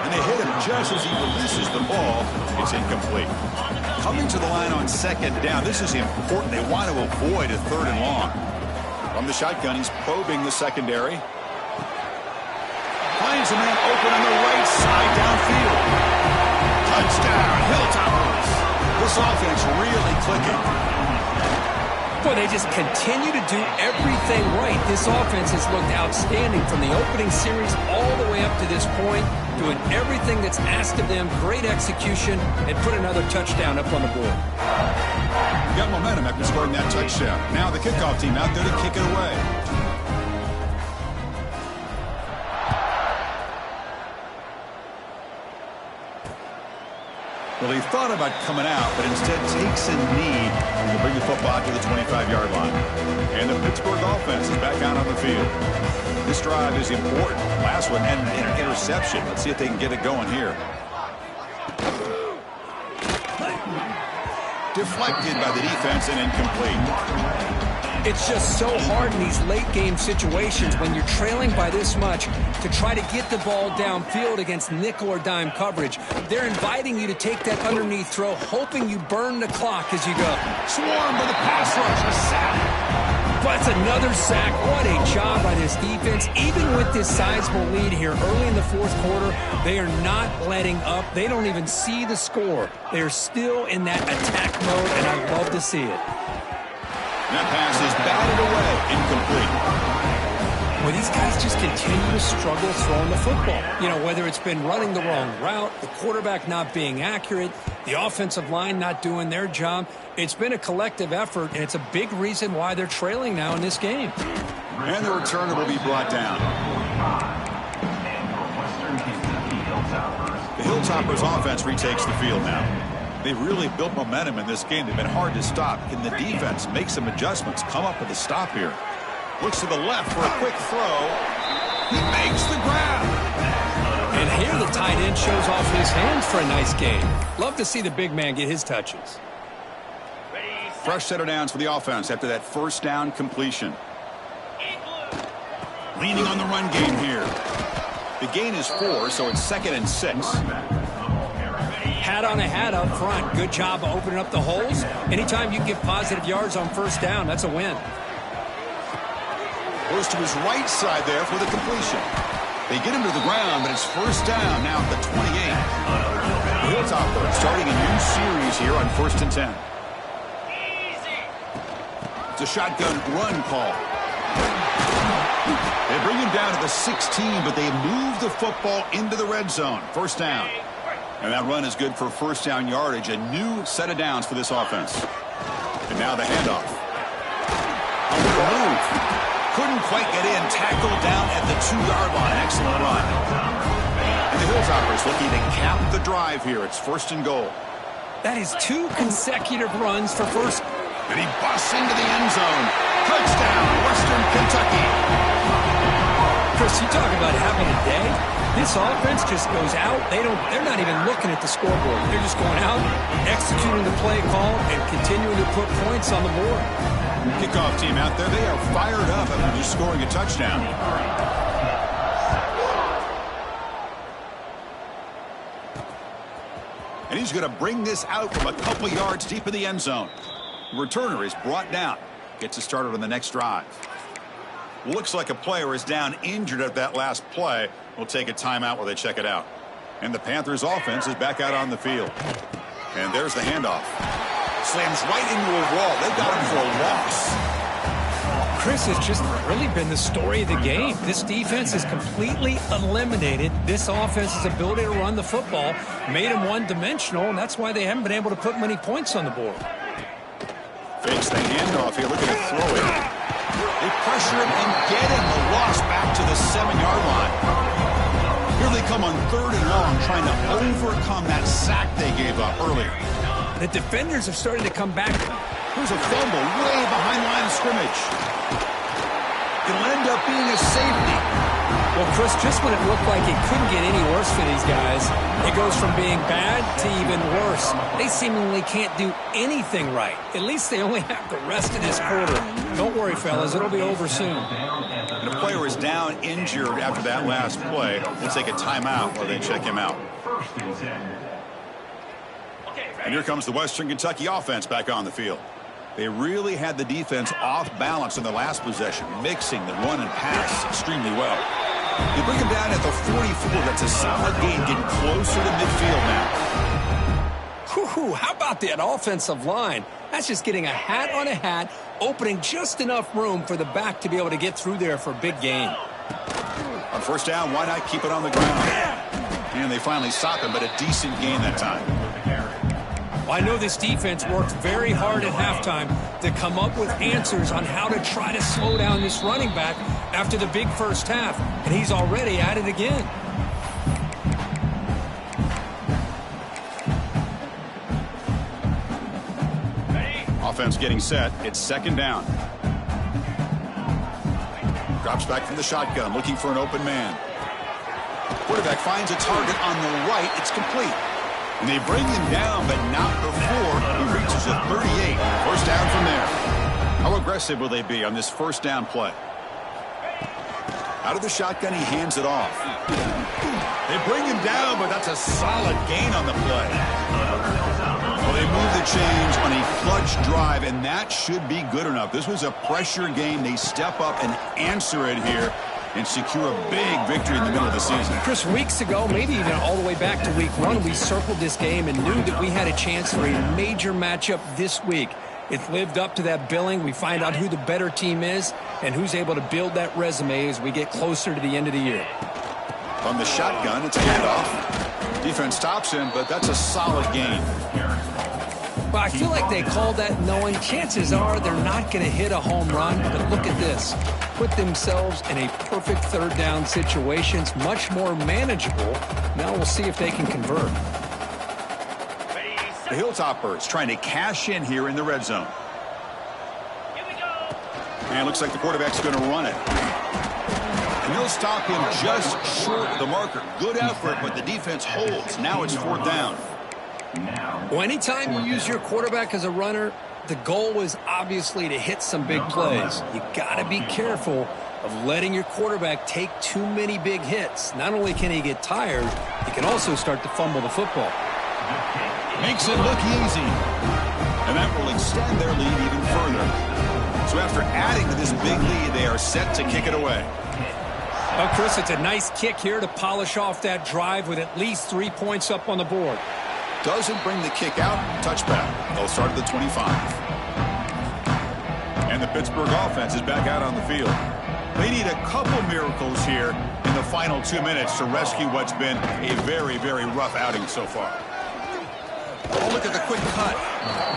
And they hit him just as he releases the ball. It's incomplete. Coming to the line on 2nd down. This is important. They want to avoid a 3rd and long. From the shotgun, he's probing the secondary. Finds a man open on the right side downfield. Touchdown, Hilltoppers. This offense really clicking. Boy, they just continue to do everything right. This offense has looked outstanding from the opening series all the way up to this point, doing everything that's asked of them, great execution, and put another touchdown up on the board. Got momentum after scoring that touchdown. Now the kickoff team out there to kick it away. Well, he thought about coming out, but instead takes a knee to bring the football to the 25-yard line. And the Pittsburgh offense is back out on the field. This drive is important. Last one and an interception. Let's see if they can get it going here. Deflected by the defense and incomplete. It's just so hard in these late-game situations when you're trailing by this much to try to get the ball downfield against nickel or dime coverage. They're inviting you to take that underneath throw, hoping you burn the clock as you go. Swarmed by the pass rush. A sack. But it's another sack. What a job by this defense. Even with this sizable lead here early in the fourth quarter, they are not letting up. They don't even see the score. They are still in that attack mode, and I love to see it. That pass is batted away, incomplete. Well, these guys just continue to struggle throwing the football. You know, whether it's been running the wrong route, the quarterback not being accurate, the offensive line not doing their job. It's been a collective effort, and it's a big reason why they're trailing now in this game. And the returner will be brought down. The Hilltoppers offense retakes the field now. They've really built momentum in this game. They've been hard to stop. Can the defense make some adjustments, come up with a stop here? Looks to the left for a quick throw. He makes the grab. And here the tight end shows off his hands for a nice game. Love to see the big man get his touches. Fresh set of downs for the offense after that first down completion. Leaning on the run game here. The gain is 4, so it's 2nd and 6. Hat on a hat up front. Good job of opening up the holes. Anytime you can get positive yards on first down, that's a win. Goes to his right side there for the completion. They get him to the ground, but it's first down now at the 28. The Hilltoppers starting a new series here on 1st and 10. It's a shotgun run call. They bring him down to the 16, but they move the football into the red zone. First down. And that run is good for first down yardage. A new set of downs for this offense. And now the handoff. A little move. Couldn't quite get in. Tackled down at the 2-yard line. Excellent run. And the Hilltoppers looking to cap the drive here. It's 1st and goal. That is 2 consecutive runs for first. And he busts into the end zone. Touchdown, Western Kentucky. Chris, you talk about having a day. This offense just goes out. They're not even looking at the scoreboard. They're just going out, executing the play call, and continuing to put points on the board. Kickoff team out there, they are fired up after just scoring a touchdown. And he's going to bring this out from a couple yards deep in the end zone. The returner is brought down. Gets us started on the next drive. Looks like a player is down injured at that last play. We'll take a timeout while they check it out. And the Panthers offense is back out on the field. And there's the handoff. Slams right into a wall. They got him for a loss. Chris has just really been the story of the game. This defense has completely eliminated this offense's ability to run the football, made them one-dimensional, and that's why they haven't been able to put many points on the board. Fakes the handoff here, looking to throw it. They pressure him and get him. The loss back to the 7-yard line. Here they come on 3rd and long, trying to overcome that sack they gave up earlier. The defenders have started to come back. Here's a fumble way behind the line of scrimmage. It'll end up being a safety. Well, Chris, just when it looked like it couldn't get any worse for these guys, it goes from being bad to even worse. They seemingly can't do anything right. At least they only have the rest of this quarter. Don't worry, fellas. It'll be over soon. And the player is down injured after that last play. We'll take a timeout while they check him out. And here comes the Western Kentucky offense back on the field. They really had the defense off balance in the last possession, mixing the run and pass extremely well. They bring him down at the 44. That's a solid gain, getting closer to midfield now. Whew, how about that offensive line? That's just getting a hat on a hat, opening just enough room for the back to be able to get through there for a big gain. On first down, why not keep it on the ground? And they finally stop him, but a decent gain that time. Well, I know this defense worked very hard at halftime to come up with answers on how to try to slow down this running back after the big first half, and he's already at it again. Offense getting set. It's second down. Drops back from the shotgun, looking for an open man. Quarterback finds a target on the right. It's complete. And they bring him down, but not before he reaches a 38. First down from there. How aggressive will they be on this first down play? Out of the shotgun, he hands it off. They bring him down, but that's a solid gain on the play. Well, they move the chains on a clutch drive, and that should be good enough. This was a pressure game. They step up and answer it here and secure a big victory in the middle of the season. Chris, weeks ago, maybe even all the way back to week 1, we circled this game and knew that we had a chance for a major matchup this week. It lived up to that billing. We find out who the better team is and who's able to build that resume as we get closer to the end of the year. From the shotgun, it's a handoff. Defense stops him, but that's a solid gain. Well, I feel like they called that knowing chances are they're not going to hit a home run, but look at this. Put themselves in a perfect third down situation. It's much more manageable. Now we'll see if they can convert. The Hilltoppers trying to cash in here in the red zone. And looks like the quarterback's going to run it. And they'll stop him just short of the marker. Good effort, but the defense holds. Now it's fourth down. Well, anytime you use your quarterback as a runner, the goal is obviously to hit some big plays. You got to be careful of letting your quarterback take too many big hits. Not only can he get tired, he can also start to fumble the football. Makes it look easy. And that will extend their lead even further. So after adding to this big lead, they are set to kick it away. Well, Chris, it's a nice kick here to polish off that drive with at least 3 points up on the board. Doesn't bring the kick out. Touchback. They'll start at the 25. And the Pittsburgh offense is back out on the field. They need a couple miracles here in the final 2 minutes to rescue what's been a very, very rough outing so far. Oh, look at the quick cut.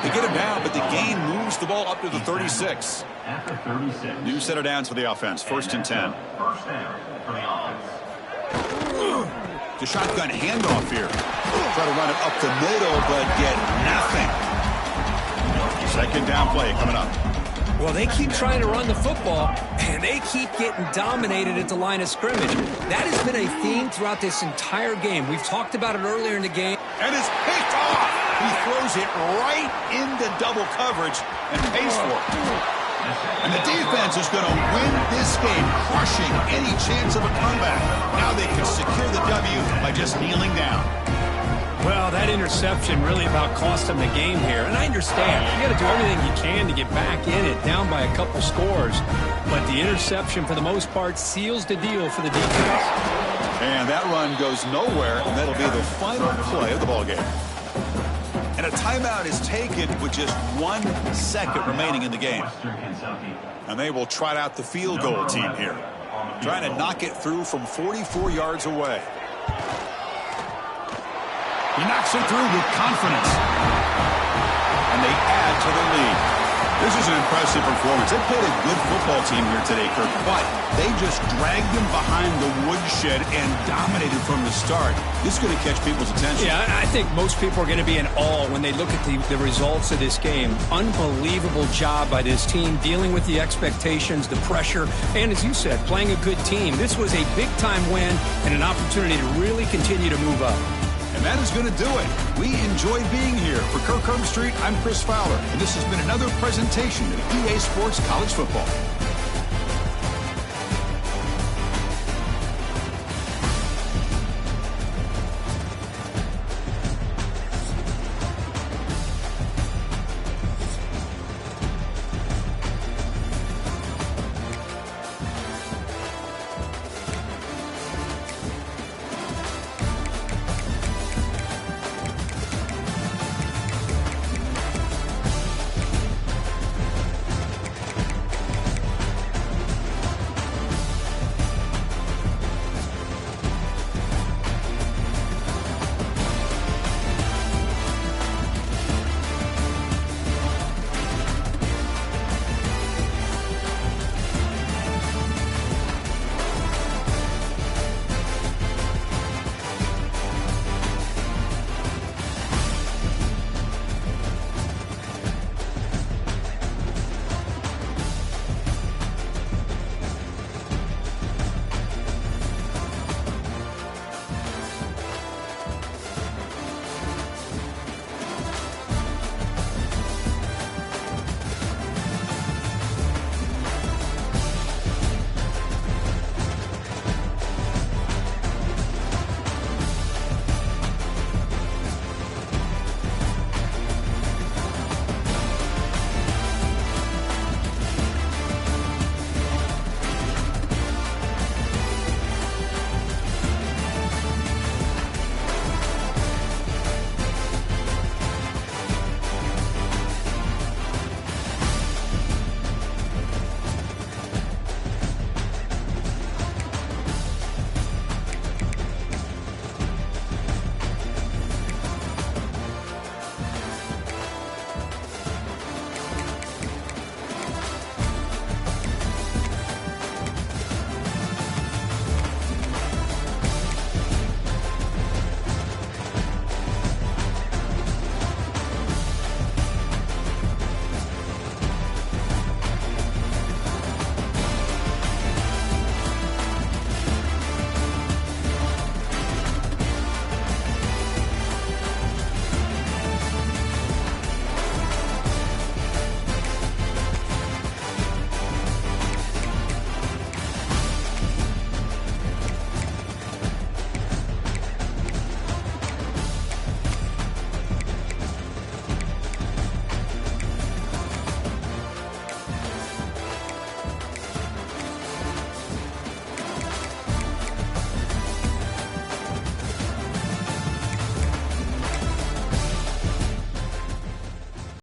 They get him down, but the gain moves the ball up to the 36. After 36. New set of downs for the offense. First and 10. First down for the offense. The shotgun handoff here. Try to run it up the middle, but get nothing. Second down play coming up. Well, they keep trying to run the football, and they keep getting dominated at the line of scrimmage. That has been a theme throughout this entire game. We've talked about it earlier in the game. And it's picked off. He throws it right into double coverage and pays for it. And the defense is going to win this game, crushing any chance of a comeback. Now they can secure the W by just kneeling down. Well, that interception really about cost them the game here. And I understand. You got to do everything you can to get back in it, down by a couple scores. But the interception, for the most part, seals the deal for the defense. And that run goes nowhere, and that'll be the final play of the ballgame. And a timeout is taken with just 1 second remaining in the game. And they will trot out the field goal team here, trying to knock it through from 44 yards away. He knocks it through with confidence. And they add to the lead. This is an impressive performance. They played a good football team here today, Kirk, but they just dragged them behind the woodshed and dominated from the start. This is going to catch people's attention. Yeah, I think most people are going to be in awe when they look at the results of this game. Unbelievable job by this team, dealing with the expectations, the pressure, and as you said, playing a good team. This was a big-time win and an opportunity to really continue to move up. And that is going to do it. We enjoyed being here. For Kirk Street, I'm Chris Fowler, and this has been another presentation of EA Sports College Football.